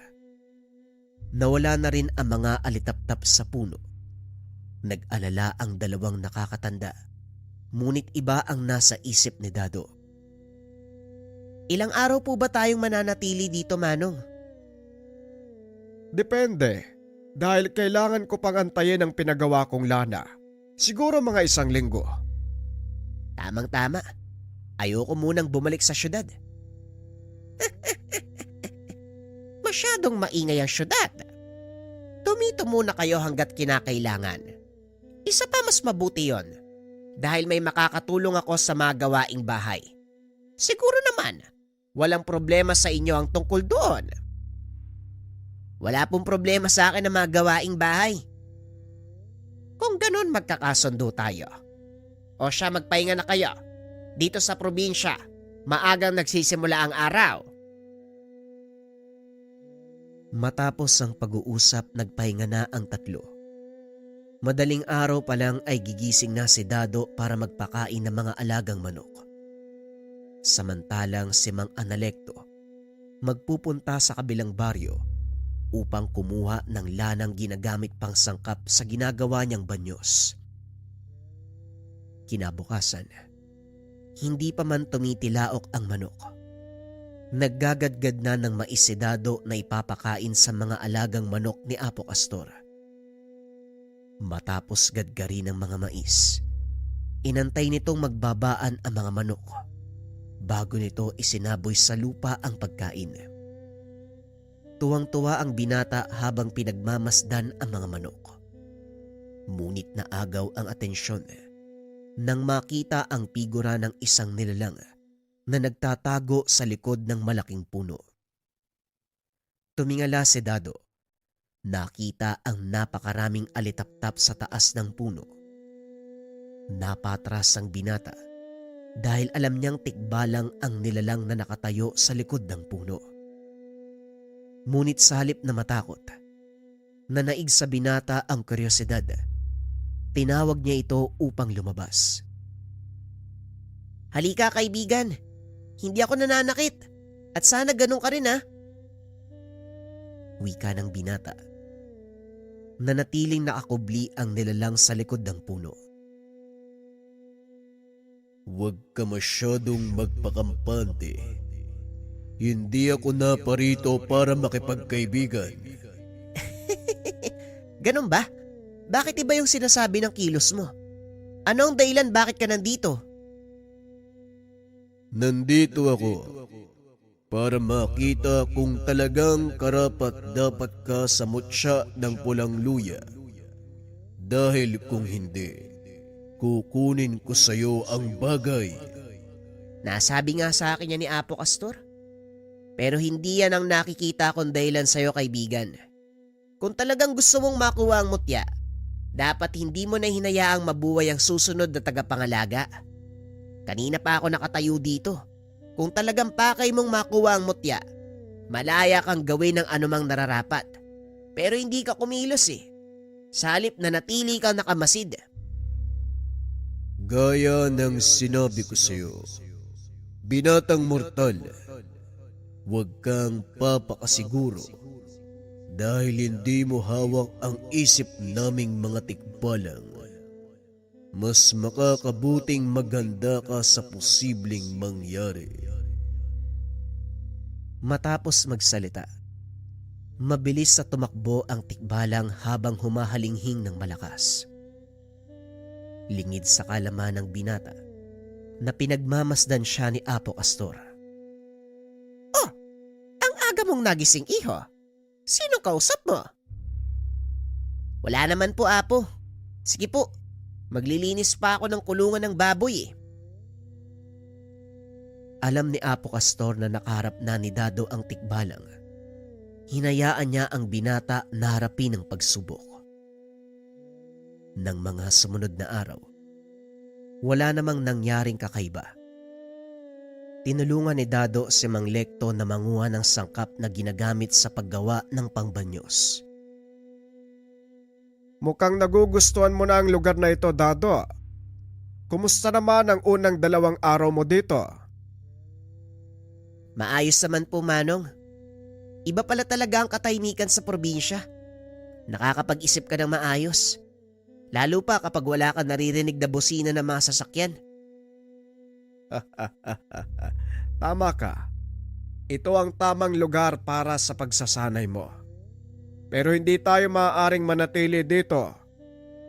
Nawala na rin ang mga alitaptap sa puno. Nag-alala ang dalawang nakakatanda. Ngunit iba ang nasa isip ni Dado. Ilang araw po ba tayong mananatili dito, Manong? Depende, dahil kailangan ko pang antayin ang pinagawa kong lana. Siguro mga 1 linggo. Tamang-tama. Ayoko munang bumalik sa syudad. Masyadong maingay ang syudad. Tumito muna kayo hanggat kinakailangan. Isa pa mas mabuti yon, dahil may makakatulong ako sa mga gawaing bahay. Siguro naman, walang problema sa inyo ang tungkol doon. Wala pong problema sa akin ang mga gawaing bahay. Kung ganun, magkakasundo tayo. O siya, magpahinga na kayo. Dito sa probinsya, maagang nagsisimula ang araw. Matapos ang pag-uusap, nagpahinga na ang tatlo. Madaling araw pa lang ay gigising na si Dado para magpakain ng mga alagang manok. Samantalang si Mang Analekto magpupunta sa kabilang baryo upang kumuha ng lanang ginagamit pang sangkap sa ginagawa niyang banyos. Kinabukasan, hindi pa man tumitilaok ang manok. Naggagadgad na ng maisidado na ipapakain sa mga alagang manok ni Apo Castor. Matapos gadgari ng mga mais, inantay nitong magbabaan ang mga manok bago nito isinaboy sa lupa ang pagkain. Tuwang-tuwa ang binata habang pinagmamasdan ang mga manok. Ngunit naagaw ang atensyon nang makita ang figura ng isang nilalang na nagtatago sa likod ng malaking puno. Tumingala si Dado. Nakita ang napakaraming alitaptap sa taas ng puno. Napatras ang binata dahil alam niyang tikbalang ang nilalang na nakatayo sa likod ng puno. Ngunit sa halip na matakot, nanaig sa binata ang kuryosidad. Tinawag niya ito upang lumabas. Halika kaibigan, hindi ako nananakit at sana ganun ka rin ha. Wika ng binata. Nanatiling nakakubli ang nilalang sa likod ng puno. Huwag ka masyadong magpakampante. Hindi ako naparito para makipagkaibigan. Ganun ba? Bakit iba yung sinasabi ng kilos mo? Ano ang dahilan bakit ka nandito? Nandito ako para makita kung talagang karapat-dapat ka sa mutya ng pulang luya. Dahil kung hindi, kukunin ko sa iyo ang bagay. Nasabi nga sa akin yan ni Apo Castor. Pero hindi yan ang nakikita kong dahilan sa'yo kaibigan. Kung talagang gusto mong makuha ang mutya, dapat hindi mo na hinayaang mabuhay ang susunod na tagapangalaga. Kanina pa ako nakatayo dito. Kung talagang pakay mong makuha ang mutya, malaya kang gawin ng anumang nararapat. Pero hindi ka kumilos eh. Sa halip na natili kang nakamasid. Gaya ng sinabi ko sa iyo, binatang mortal, huwag kang papakasiguro dahil hindi mo hawak ang isip naming mga tikbalang. Mas makakabuting maganda ka sa posibleng mangyari. Matapos magsalita, mabilis sa tumakbo ang tikbalang habang humahalinghing ng malakas. Lingid sa kalaman ng binata na pinagmamasdan siya ni Apo Castor. Oh, ang aga mong nagising iho. Sino kausap mo? Wala naman po Apo. Sige po, maglilinis pa ako ng kulungan ng baboy eh. Alam ni Apo Castor na nakaharap na ni Dado ang tikbalang. Hinayaan niya ang binata na harapin ng pagsubok. Nang mga sumunod na araw, wala namang nangyaring kakaiba. Tinulungan ni Dado si Mang Lekto na manguha ng sangkap na ginagamit sa paggawa ng pangbanyos. Mukhang nagugustuhan mo na ang lugar na ito, Dado. Kumusta naman ang unang 2 araw mo dito? Maayos naman po Manong. Iba pala talaga ang katahimikan sa probinsya. Nakakapag-isip ka ng maayos. Lalo pa kapag wala ka naririnig na bosina ng mga sasakyan. Tama ka. Ito ang tamang lugar para sa pagsasanay mo. Pero hindi tayo maaaring manatili dito.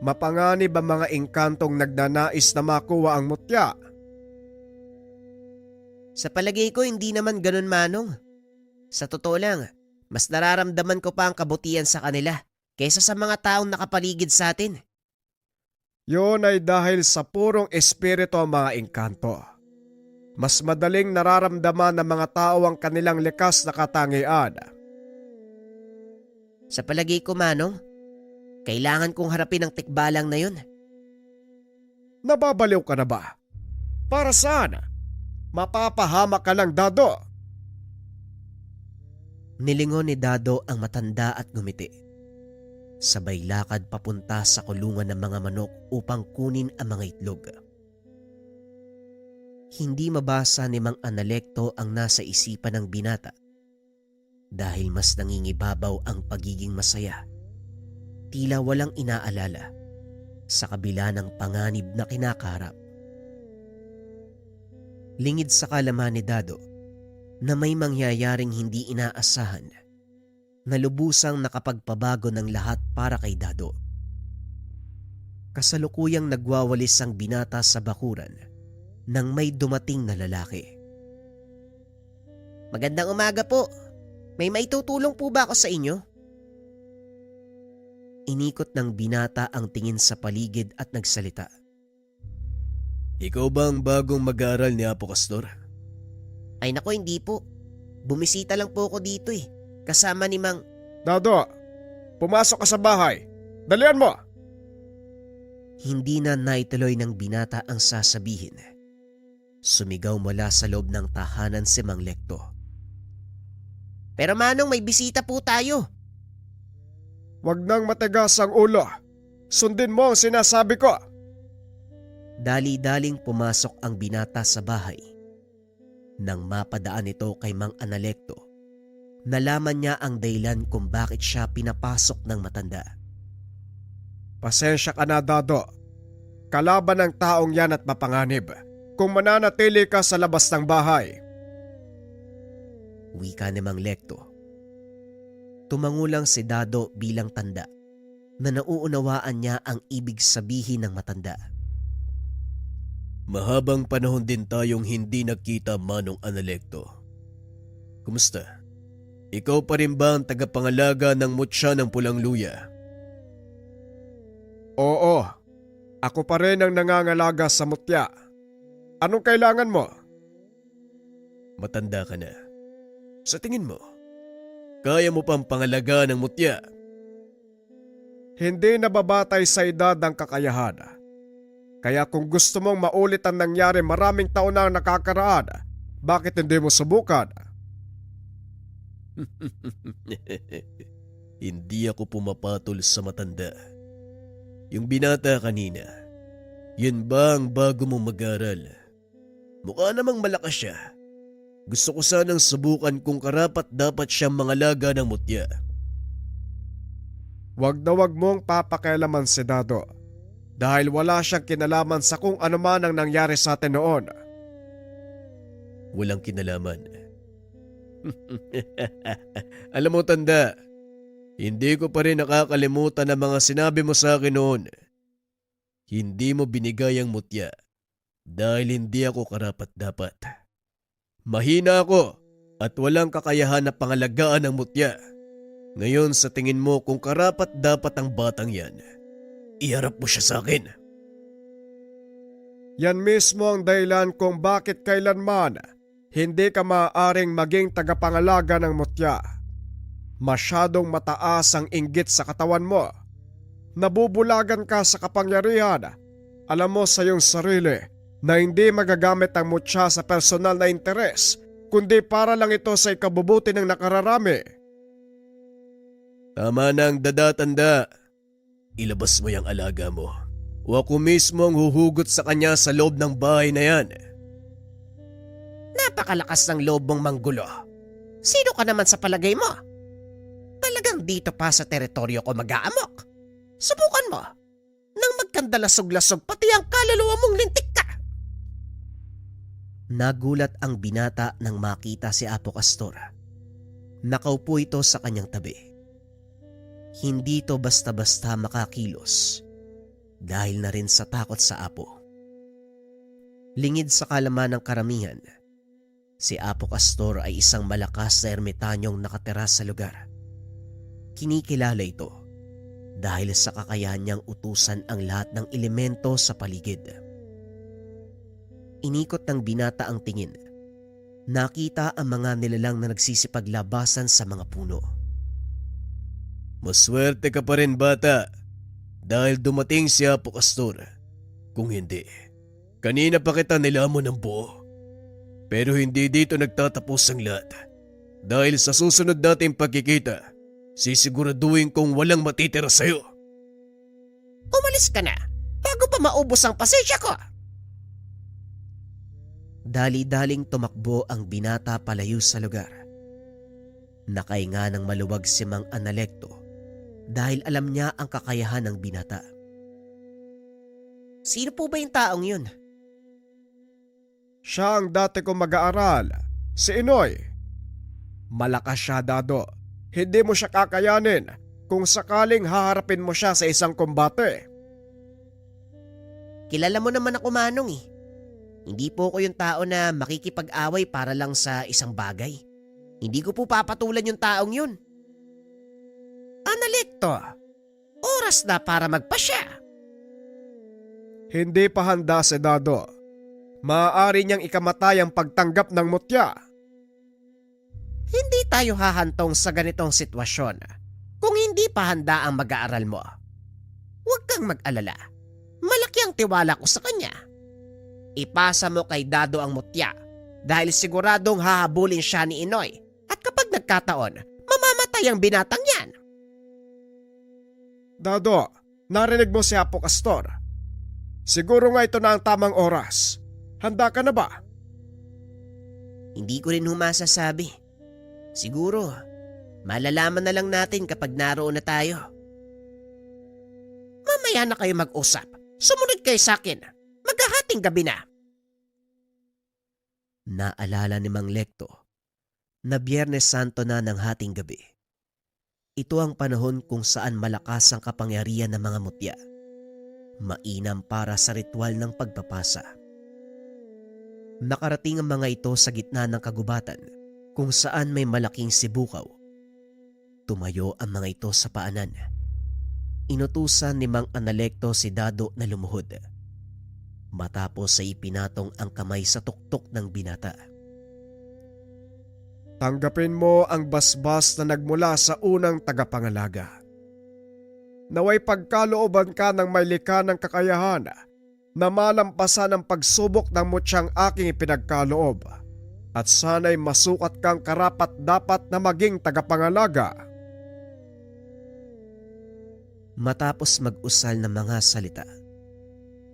Mapanganib ang mga engkantong nagnanais na makuha ang mutya. Sa palagay ko hindi naman ganun Manong. Sa totoo lang, mas nararamdaman ko pa ang kabutihan sa kanila kaysa sa mga taong nakapaligid sa atin. Yun ay dahil sa purong espiritu ang mga engkanto. Mas madaling nararamdaman ng mga tao ang kanilang likas na katangian. Sa palagay ko Manong, kailangan kong harapin ang tikbalang na yun. Nababaliw ka na ba? Para saan? Mapapahamak ka lang, Dado. Nilingon ni Dado ang matanda at ngumiti. Sabay lakad papunta sa kulungan ng mga manok upang kunin ang mga itlog. Hindi mabasa ni Mang Analekto ang nasa isipan ng binata Dahil mas nangingibabaw ang pagiging masaya, tila walang inaalala sa kabila ng panganib na kinakaharap. Lingid sa kalaman ni Dado na may mangyayaring hindi inaasahan na lubusang nakapagpabago ng lahat para kay Dado. Kasalukuyang nagwawalis ang binata sa bakuran nang may dumating na lalaki. Magandang umaga po. May maitutulong po ba ako sa inyo? Inikot ng binata ang tingin sa paligid at nagsalita. Ikaw ba ang bagong mag-aaral ni Apo Castor? Ay nako, hindi po. Bumisita lang po ako dito eh. Kasama ni Mang... Dado, pumasok ka sa bahay. Dalian mo! Hindi na naituloy ng binata ang sasabihin. Sumigaw mula sa loob ng tahanan si Mang Lekto. Pero Manong, may bisita po tayo. Huwag nang matigas ang ulo. Sundin mo ang sinasabi ko. Dali-daling pumasok ang binata sa bahay. Nang mapadaan ito kay Mang Analekto, nalaman niya ang dahilan kung bakit siya pinapasok ng matanda. Pasensya ka na, Dado. Kalaban ng taong yan at mapanganib kung mananatili ka sa labas ng bahay. Wika ni Mang Lekto. Tumangulang si Dado bilang tanda na nauunawaan niya ang ibig sabihin ng matanda. Mahabang panahon din tayong hindi nagkita, Manong Analekto. Kumusta? Ikaw pa rin ba ang tagapangalaga ng mutya ng pulang luya? Oo, ako pa rin ang nangangalaga sa mutya. Anong kailangan mo? Matanda ka na. Sa tingin mo, kaya mo pang pangalaga ng mutya? Hindi nababatay sa edad ang kakayahan. Kaya kung gusto mong maulit ang nangyari maraming taon na nakakaraan, bakit hindi mo subukan? Hindi ako pumapatol sa matanda. Yung binata kanina, yun ba ang bago mong mag-aral? Mukha namang malakas siya. Gusto ko sanang subukan kung karapat dapat siyang mangalaga ng mutya. Wag na wag mong papakialaman si Dado dahil wala siyang kinalaman sa kung ano man ang nangyari sa atin noon. Walang kinalaman. Alam mo, tanda, hindi ko pa rin nakakalimutan ang mga sinabi mo sa akin noon. Hindi mo binigay ang mutya dahil hindi ako karapat-dapat. Mahina ako at walang kakayahan na pangalagaan ng mutya. Ngayon sa tingin mo kung karapat-dapat ang batang yan, iharap mo siya sa akin. Yan mismo ang dahilan kung bakit kailanman hindi ka maaaring maging tagapangalaga ng mutya. Masyadong mataas ang inggit sa katawan mo. Nabubulagan ka sa kapangyarihan. Alam mo sa iyong sarili na hindi magagamit ang mutya sa personal na interes, kundi para lang ito sa ikabubuti ng nakararami. Tama na ang dadatanda. Ilabas mo yung alaga mo. O ako mismo ang huhugot sa kanya sa loob ng bahay na yan. Napakalakas ng loob mong manggulo. Sino ka naman sa palagay mo? Talagang dito pa sa teritoryo ko mag-aamok. Subukan mo. Nang magkandalasog-lasog pati ang kaluluwa mong lintik ka. Nagulat ang binata nang makita si Apo Castor. Nakaupo ito sa kanyang tabi. Hindi ito basta-basta makakilos dahil na rin sa takot sa Apo. Lingid sa kalaman ng karamihan, si Apo Castor ay isang malakas na ermitanyong nakatira sa lugar. Kinikilala ito dahil sa kakayahan niyang utusan ang lahat ng elemento sa paligid. Inikot ng binata ang tingin. Nakita ang mga nilalang na nagsisipaglabasan sa mga puno. Maswerte ka pa rin, bata, dahil dumating si Apo Castor. Kung hindi, kanina pa kita nilamon ng buo. Pero hindi dito nagtatapos ang lahat. Dahil sa susunod nating pagkikita, sisiguraduhin kong walang matitira sa'yo. Umalis ka na bago pa maubos ang pasensya ko. Dali-daling tumakbo ang binata palayo sa lugar. Nakahinga ng maluwag si Mang Analekto dahil alam niya ang kakayahan ng binata. Sino po ba yung taong yun? Siya ang dati kong mag-aaral, si Inoy. Malakas siya, Dado. Hindi mo siya kakayanin kung sakaling haharapin mo siya sa isang kombate. Kilala mo naman ako, Manong eh. Hindi po ako yung tao na makikipag-away para lang sa isang bagay. Hindi ko po papatulan yung taong yun. Analekto, oras na para magpasya. Hindi pa handa si Dado. Maaari niyang ikamatay ang pagtanggap ng mutya. Hindi tayo hahantong sa ganitong sitwasyon kung hindi pa handa ang mag-aaral mo. Huwag kang mag-alala. Malaki ang tiwala ko sa kanya. Ipasa mo kay Dado ang mutya dahil siguradong hahabulin siya ni Inoy at kapag nagkataon, mamamatay ang binatang yan. Dado, narinig mo si Apo Castor. Siguro nga ito na ang tamang oras. Handa ka na ba? Hindi ko rin humasasabi. Siguro, malalaman na lang natin kapag naroon na tayo. Mamaya na kayo mag-usap. Sumunod kayo sa akin. Maghahating gabi na. Naalala ni Mang Lekto na Biyernes Santo na ng hating gabi. Ito ang panahon kung saan malakas ang kapangyarihan ng mga mutya. Mainam para sa ritual ng pagpapasa. Nakarating ang mga ito sa gitna ng kagubatan kung saan may malaking sibukaw. Tumayo ang mga ito sa paanan. Inutusan ni Mang Analekto si Dado na lumuhod. Matapos ay ipinatong ang kamay sa tuktok ng binata. Tanggapin mo ang basbas na nagmula sa unang tagapangalaga. Naway pagkalooban ka ng may likha ng kakayahan na malampasan ang pagsubok ng mutyang aking ipinagkaloob at sana'y masukat kang karapat-dapat na maging tagapangalaga. Matapos mag-usal ng mga salita,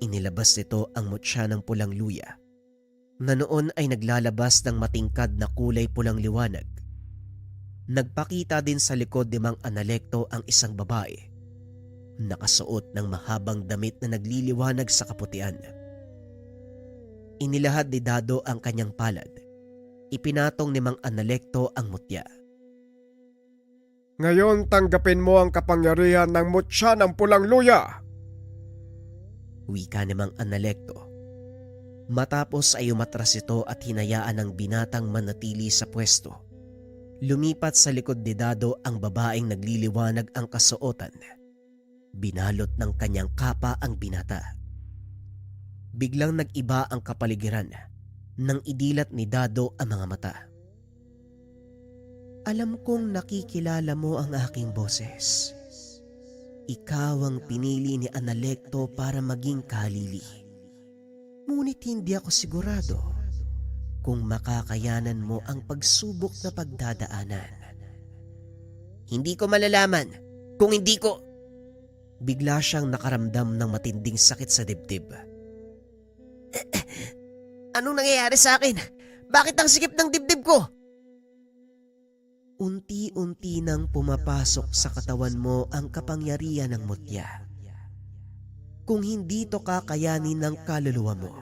inilabas nito ang mutya ng pulang luya na noon ay naglalabas ng matingkad na kulay pulang liwanag. Nagpakita din sa likod ni Mang Analekto ang isang babae, nakasuot ng mahabang damit na nagliliwanag sa kaputian. Inilahad ni Dado ang kanyang palad. Ipinatong ni Mang Analekto ang mutya. Ngayon tanggapin mo ang kapangyarihan ng mutya ng pulang luya. Wika ni Mang Analekto. Matapos ay umatras ito at hinayaan ang binatang manatili sa pwesto. Lumipat sa likod ni Dado ang babaeng nagliliwanag ang kasuotan. Binalot ng kanyang kapa ang binata. Biglang nag-iba ang kapaligiran nang idilat ni Dado ang mga mata. Alam kong nakikilala mo ang aking boses. Ikaw ang pinili ni Analekto para maging kahalili. Ngunit hindi ako sigurado kung makakayanan mo ang pagsubok na pagdadaanan. Hindi ko malalaman kung hindi ko... Bigla siyang nakaramdam ng matinding sakit sa dibdib. Anong nangyayari sa akin? Bakit ang sikip ng dibdib ko? Unti-unti nang pumapasok sa katawan mo ang kapangyarihan ng mutya. Kung hindi to kakayanin ng kaluluwa mo,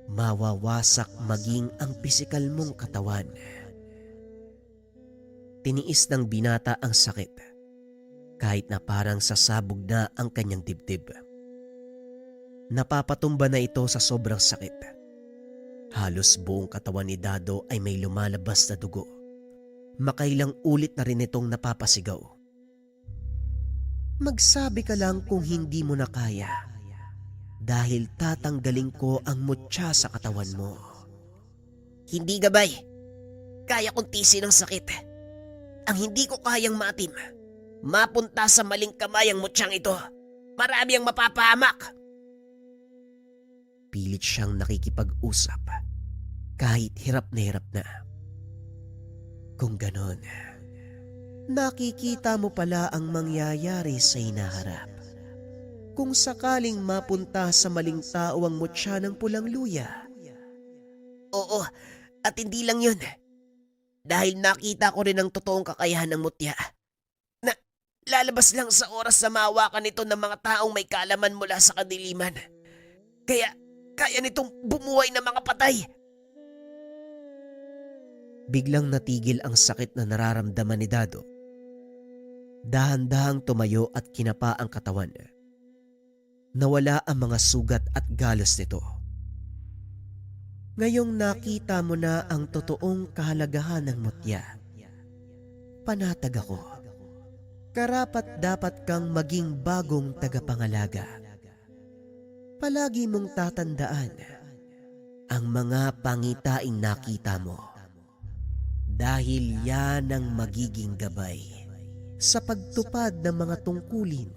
mawawasak maging ang pisikal mong katawan. Tiniis ng binata ang sakit, kahit na parang sasabog na ang kanyang dibdib. Napapatumba na ito sa sobrang sakit. Halos buong katawan ni Dado ay may lumalabas na dugo. Makailang ulit na rin itong napapasigaw. Magsabi ka lang kung hindi mo na kaya, dahil tatanggalin ko ang mutya sa katawan mo. Hindi gabay. Kaya kong tisin ang sakit. Ang hindi ko kayang maatim. Mapunta sa maling kamay ang mutyang ito. Marami ang mapapahamak. Pilit siyang nakikipag-usap kahit hirap na. Kung ganon, nakikita mo pala ang mangyayari sa hinaharap. Kung sakaling mapunta sa maling tao ang mutya ng pulang luya. Oo, at hindi lang yun. Dahil nakita ko rin ang totoong kakayahan ng mutya. Na lalabas lang sa oras na maawakan nito ng mga taong may kaalaman mula sa kadiliman. Kaya nitong bumuhay ng mga patay. Biglang natigil ang sakit na nararamdaman ni Dado. Dahan-dahang tumayo at kinapa ang katawan. Nawala ang mga sugat at galos nito. Ngayong nakita mo na ang totoong kahalagahan ng mutya. Panatag ako. Karapat dapat kang maging bagong tagapangalaga. Palagi mong tatandaan ang mga pangitaing nakita mo. Dahil yan ang magiging gabay sa pagtupad ng mga tungkulin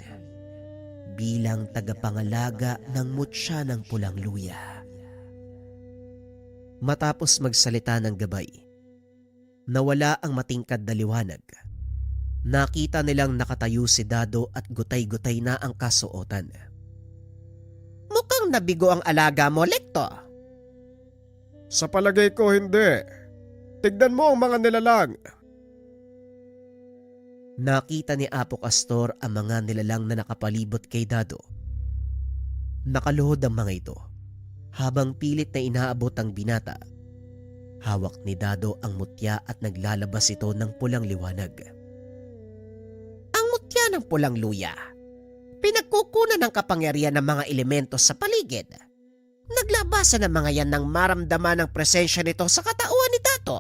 bilang tagapangalaga ng mutya ng pulang luya. Matapos magsalita ng gabay, nawala ang matingkad na liwanag. Nakita nilang nakatayo si Dado at gutay-gutay na ang kasuotan. Mukhang nabigo ang alaga mo, Lekto. Sa palagay ko hindi. Tignan mo ang mga nilalang. Nakita ni Apo Castor ang mga nilalang na nakapalibot kay Dado. Nakaluhod ang mga ito habang pilit na inaabot ang binata. Hawak ni Dado ang mutya at naglalabas ito ng pulang liwanag. Ang mutya ng pulang luya. Pinagkukunan ng kapangyarihan ng mga elemento sa paligid. Naglabasan ng mga yan ng maramdaman ng presensya nito sa katauhan ni Dado.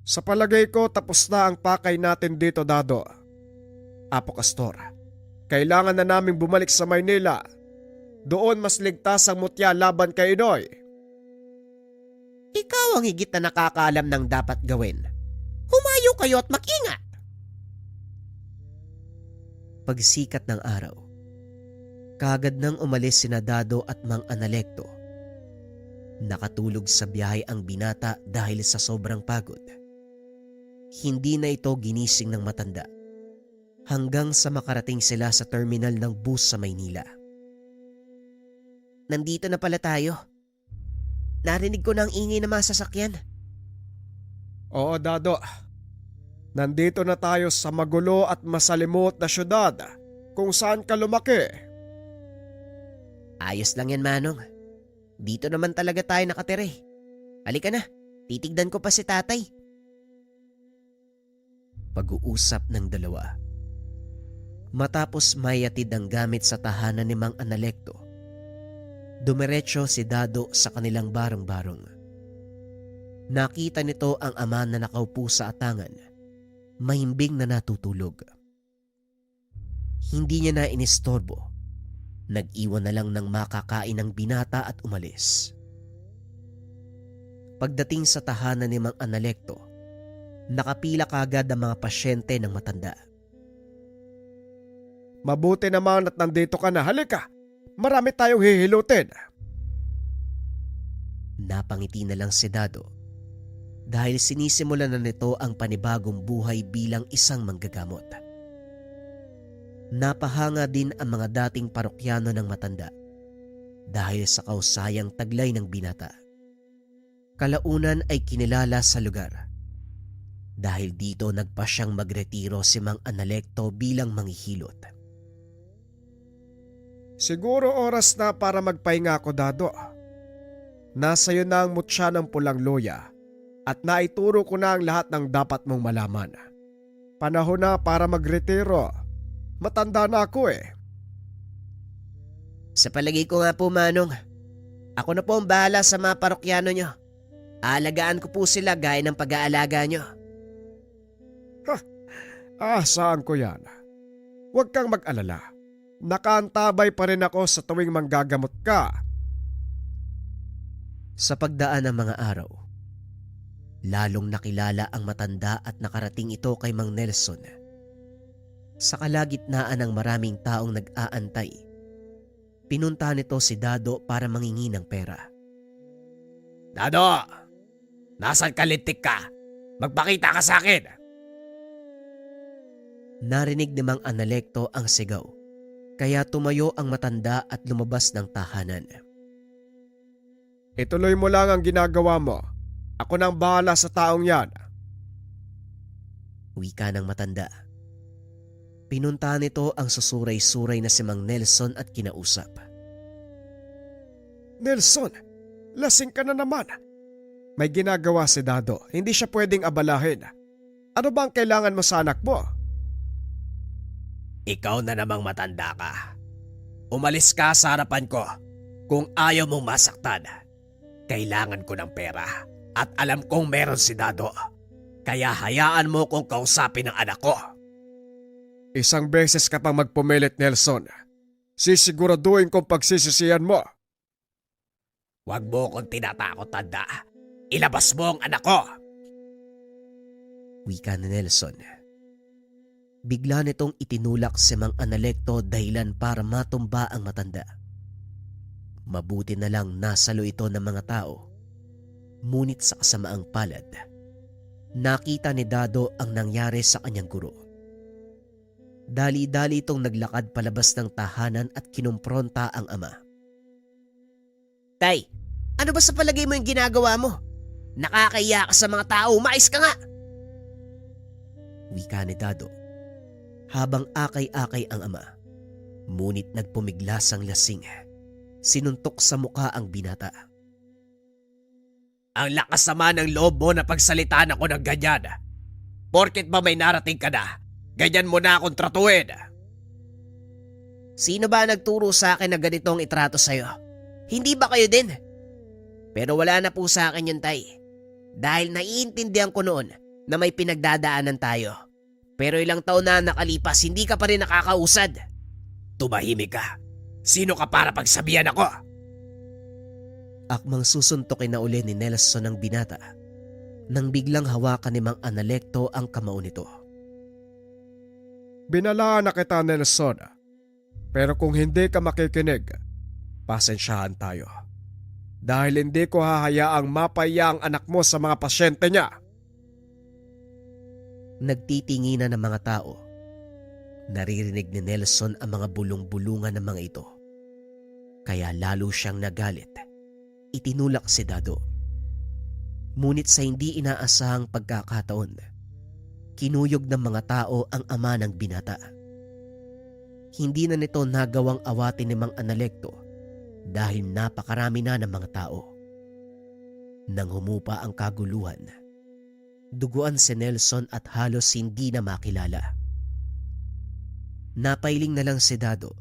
Sa palagay ko tapos na ang pakay natin dito, Dado. Apo Castor, kailangan na naming bumalik sa Maynila. Doon mas ligtas ang mutya laban kay Inoy. Ikaw ang higit na nakakaalam ng dapat gawin. Humayo kayo at mag-ingat. Pagsikat ng araw, kaagad nang umalis sina Dado at Mang Analecto. Nakatulog sa biyahe ang binata dahil sa sobrang pagod. Hindi na ito ginising ng matanda hanggang sa makarating sila sa terminal ng bus sa Maynila. Nandito na pala tayo. Narinig ko na ang ingay ng mga sasakyan. Oo, Dado. Nandito na tayo sa magulo at masalimot na syudad kung saan ka lumaki. Ayos lang yan, Manong. Dito naman talaga tayo nakatira. Halika na, titignan ko pa si tatay. Pag-uusap ng dalawa. Matapos mayatid ang gamit sa tahanan ni Mang Analecto, dumiretso si Dado sa kanilang barong-barong. Nakita nito ang ama na nakaupo sa atangan, mahimbing na natutulog. Hindi niya na inistorbo. Nag-iwan na lang ng makakain ng binata at umalis. Pagdating sa tahanan ni Mang Analecto, nakapila kaagad ang mga pasyente ng matanda. Mabuti naman at nandito ka na. Halika, marami tayong hihilutin. Napangiti na lang si Dado dahil sinisimulan na nito ang panibagong buhay bilang isang manggagamot. Napahanga din ang mga dating parokyano ng matanda dahil sa kausayang taglay ng binata. Kalaunan ay kinilala sa lugar. Dahil dito nagpa siyang magretiro si Mang Analecto bilang manghihilot. Siguro oras na para magpahinga ako, Dado. Nasa iyo na ang mutya ng pulang luya at naituro ko na ang lahat ng dapat mong malaman. Panahon na para magretiro. Matanda na ako eh. Sa palagay ko nga po, Manong, ako na po ang bahala sa mga parokyano nyo. Aalagaan ko po sila gaya ng pag-aalaga nyo. Saan ko yan? Huwag kang mag-alala. Nakaantabay pa rin ako sa tuwing manggagamot ka. Sa pagdaan ng mga araw, lalong nakilala ang matanda at nakarating ito kay Mang Nelson. Sa kalagitnaan ng maraming taong nag-aantay, pinuntahan nito si Dado para mangingi ng pera. Dado! Nasaan kalitik ka? Magpakita ka sa akin! Narinig ni Mang Analecto ang sigaw, kaya tumayo ang matanda at lumabas ng tahanan. Ituloy mo lang ang ginagawa mo. Ako nang bahala sa taong yan. Wika ng matanda. Pinuntahan nito ang susuray-suray na si Mang Nelson at kinausap. Nelson, lasing ka na naman. May ginagawa si Dado, hindi siya pwedeng abalahin. Ano ba ang kailangan mo sa anak mo? Ikaw na namang matanda ka. Umalis ka sa harapan ko. Kung ayaw mong masaktan, kailangan ko ng pera at alam kong meron si Dado. Kaya hayaan mo kong kausapin ang anak ko. Isang beses ka pang magpumilit, Nelson. Sisiguraduhin kong pagsisisihan mo. Huwag mo kong tinatakot, tanda. Ilabas mo ang anak ko. Wika ni Nelson. Bigla nitong itinulak si Mang Analecto dahilan para matumba ang matanda. Mabuti na lang nasalo ito ng mga tao. Ngunit sa kasamaang palad, nakita ni Dado ang nangyari sa kanyang guro. Dali-dali itong naglakad palabas ng tahanan at kinumpronta ang ama. Tay, ano ba sa palagay mo yung ginagawa mo? Nakakahiya ka sa mga tao, mais ka nga! Wika ni Dado. Habang akay-akay ang ama, ngunit nagpumiglas ang lasing. Sinuntok sa mukha ang binata. Ang lakas naman ng loob mo na pagsalitaan ako ng ganyan. Porket ba may narating ka na, ganyan mo na akong tratuin. Sino ba nagturo sa akin na ganitong itrato sa'yo? Hindi ba kayo din? Pero wala na po sa akin yun, tay. Dahil naiintindihan ko noon na may pinagdadaanan tayo. Pero ilang taon na nakalipas, hindi ka pa rin nakakausad. Tumahimik ka. Sino ka para pagsabihan ako? Akmang susuntokin na uli ni Nelson ang binata nang biglang hawakan ni Mang Analecto ang kamao nito. Binalaan na kita, Nelson. Pero kung hindi ka makikinig, pasensyahan tayo. Dahil hindi ko hahayaang mapaya ang anak mo sa mga pasyente niya. Nagtitinginan ng mga tao. Naririnig ni Nelson ang mga bulong-bulungan ng mga ito. Kaya lalo siyang nagalit. Itinulak si Dado. Ngunit sa hindi inaasahang pagkakataon, kinuyog ng mga tao ang ama ng binata. Hindi na nito nagawang awatin ni Mang Analecto dahil napakarami na ng mga tao. Nang humupa ang kaguluhan, duguan si Nelson at halos hindi na makilala. Napailing na lang si Dado.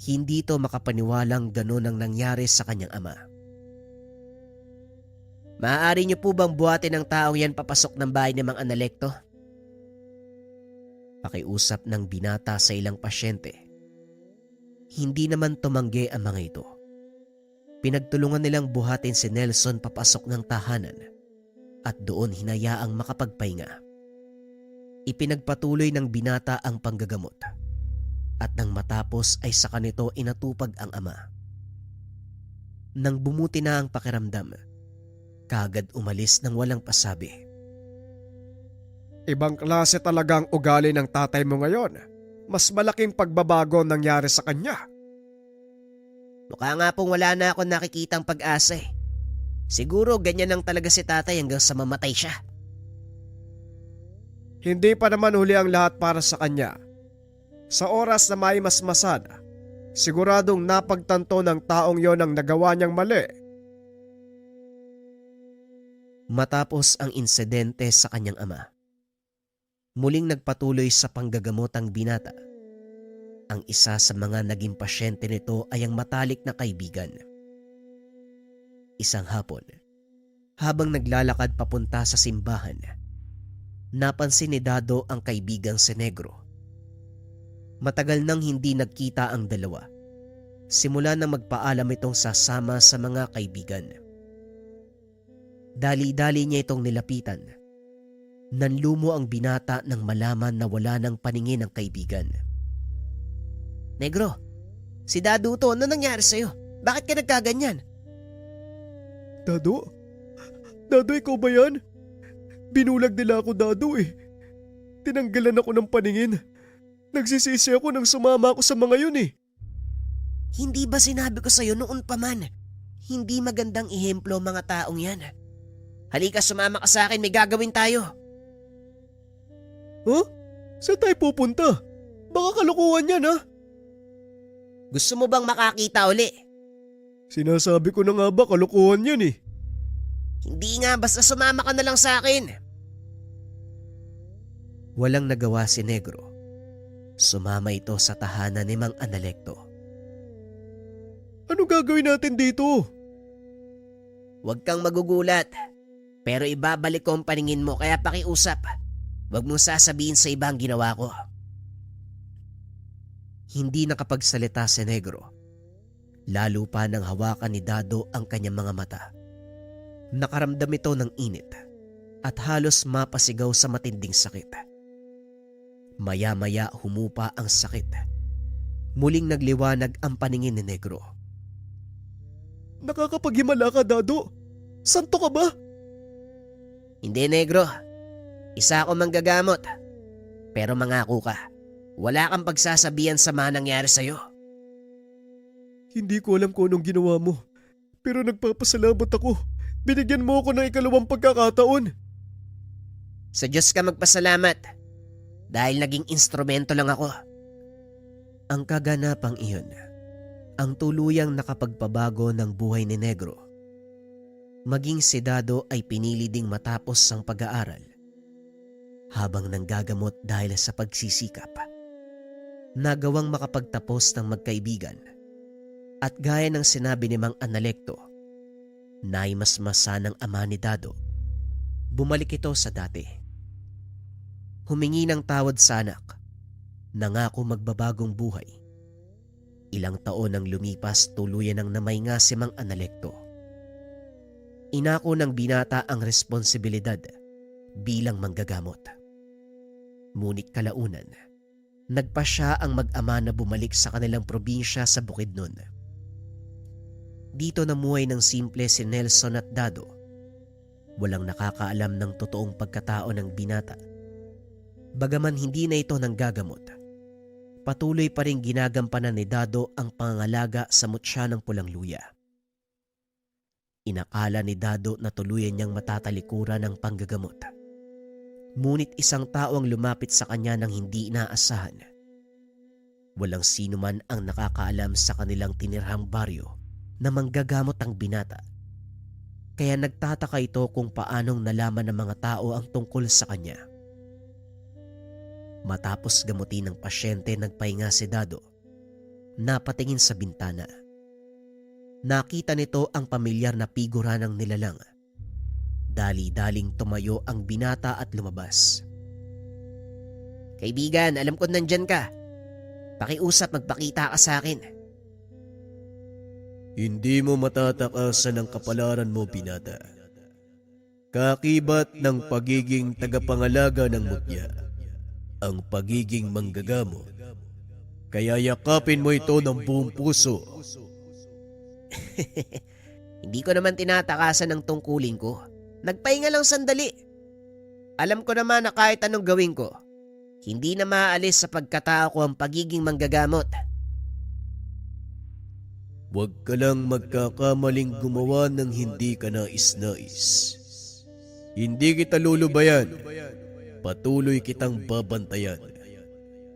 Hindi ito makapaniwalang gano'n ang nangyari sa kanyang ama. Maaari niyo po bang buhatin ng taong yan papasok ng bahay ni Mang Analecto? Pakiusap ng binata sa ilang pasyente. Hindi naman tumanggi ang mga ito. Pinagtulungan nilang buhatin si Nelson papasok ng tahanan at doon hinayaang makapagpahinga. Ipinagpatuloy ng binata ang panggagamot at nang matapos ay saka nito inatupag ang ama. Nang bumuti na ang pakiramdam, kaagad umalis ng walang pasabi. Ibang klase talagang ugali ng tatay mo ngayon. Mas malaking pagbabago ang nangyari sa kanya. Mukha nga pong wala na akong nakikitang pag-asa eh. Siguro ganyan lang talaga si tatay hanggang sa mamatay siya. Hindi pa naman huli ang lahat para sa kanya. Sa oras na may masmasan, siguradong napagtanto ng taong yon ang nagawa niyang mali. Matapos ang insidente sa kanyang ama, muling nagpatuloy sa panggagamot ang binata. Ang isa sa mga naging pasyente nito ay ang matalik na kaibigan. Isang hapon, habang naglalakad papunta sa simbahan, napansin ni Dado ang kaibigang si Negro. Matagal nang hindi nagkita ang dalawa. Simula na magpaalam itong sasama sa mga kaibigan. Dali-dali niya itong nilapitan. Nanlumo ang binata nang malaman na wala ng paningin ang kaibigan. Negro, si Dado to, ano nangyari sa'yo? Bakit ka nagkaganyan? Dado? Dado, ikaw ba yan? Binulag nila ako, Dado eh. Tinanggalan ako ng paningin. Nagsisisi ako nang sumama ako sa mga yun eh. Hindi ba sinabi ko sa'yo noon pa man? Hindi magandang ihemplo ang mga taong yan. Halika, sumama ka sa akin, may gagawin tayo. Huh? Saan tayo pupunta? Baka kalokohan yan, ha? Gusto mo bang makakita uli? Sinasabi ko na nga ba kalokohan yan eh. Hindi nga, basta sumama ka na lang sa akin. Walang nagawa si Negro. Sumama ito sa tahanan ni Mang Analecto. Ano gagawin natin dito? Huwag kang magugulat. Pero ibabalik ko ang paningin mo, kaya pakiusap. Huwag mong sasabihin sa iba ang ginawa ko. Hindi nakapagsalita si Negro. Lalo pa nang hawakan ni Dado ang kanyang mga mata. Nakaramdam ito ng init at halos mapasigaw sa matinding sakit. Maya-maya humupa ang sakit. Muling nagliwanag ang paningin ni Negro. Nakakapaghimala ka, Dado. Santo ka ba? Hindi, Negro. Isa ako manggagamot. Pero mangako ka, wala kang pagsasabihan sa mga nangyari sa'yo. Hindi ko alam kung anong ginawa mo. Pero nagpapasalamat ako. Binigyan mo ako ng ikalawang pagkakataon. Sa Diyos ka magpasalamat. Dahil naging instrumento lang ako. Ang kaganapang iyon, ang tuluyang nakapagpabago ng buhay ni Negro. Maging si Dado ay pinili ding matapos ang pag-aaral. Habang nanggagamot dahil sa pagsisikap, nagawang makapagtapos ng magkaibigan. At gaya ng sinabi ni Mang Analecto, naimasmasa ng ama ni Dado, bumalik ito sa dati. Humingi ng tawad sa anak, nangako magbabagong buhay. Ilang taon nang lumipas, tuluyan ng namaynga si Mang Analecto. Inako ng binata ang responsibilidad bilang manggagamot. Ngunit kalaunan, nagpasya ang mag-ama na bumalik sa kanilang probinsya sa Bukidnon. Dito namuhay ng simple si Nelson at Dado. Walang nakakaalam ng totoong pagkatao ng binata. Bagaman hindi na ito nanggagamot, patuloy pa rin ginagampanan ni Dado ang pangangalaga sa mutya ng pulang luya. Inakala ni Dado na tuluyan niyang matatalikuran ang panggagamot. Ngunit isang tao ang lumapit sa kanya nang hindi inaasahan. Walang sino man ang nakakaalam sa kanilang tinirhang baryo na manggagamot ang binata. Kaya nagtataka ito kung paanong nalaman ng mga tao ang tungkol sa kanya. Matapos gamutin ng pasyente, nagpahinga si Dado. Napatingin sa bintana. Nakita nito ang pamilyar na figura ng nilalang. Dali-daling tumayo ang binata at lumabas. Kaibigan, alam ko nandyan ka. Pakiusap, magpakita ka sa akin. Hindi mo matatakasan ang kapalaran mo, binata. Kakibat ng pagiging tagapangalaga ng mutya, ang pagiging manggagamo. Kaya yakapin mo ito ng buong puso. Hindi ko naman tinatakasan ang tungkulin ko. Nagpahinga lang sandali. Alam ko naman na kahit anong gawin ko, hindi na maaalis sa pagkatao ko ang pagiging manggagamot. Huwag ka lang magkakamaling gumawa ng hindi ka nais-nais. Hindi kita lulubayan. Patuloy kitang babantayan.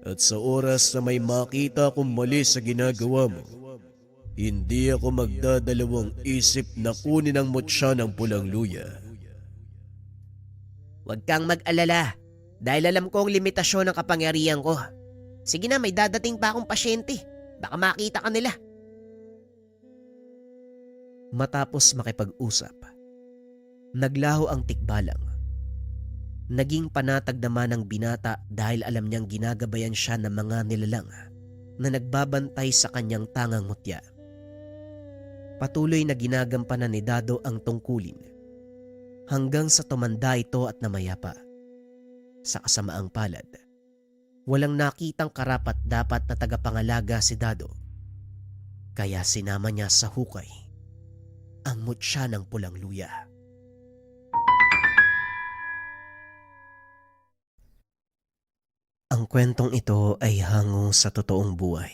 At sa oras na may makita akong mali sa ginagawa mo, hindi ako magdadalawang isip na kunin ang mutya ng pulang luya. Huwag kang mag-alala dahil alam ko ang limitasyon ng kapangyarihan ko. Sige na, may dadating pa akong pasyente. Baka makita ka nila. Matapos makipag-usap, naglaho ang tikbalang. Naging panatag naman ng binata dahil alam niyang ginagabayan siya ng mga nilalang na nagbabantay sa kanyang tangang mutya. Patuloy na ginagampanan ni Dado ang tungkulin hanggang sa tumanda ito at namayapa. Sa kasamaang palad, walang nakitang karapat-dapat na tagapangalaga si Dado. Kaya sinama niya sa hukay ang mutya ng pulang luya. Ang kwentong ito ay hango sa totoong buhay.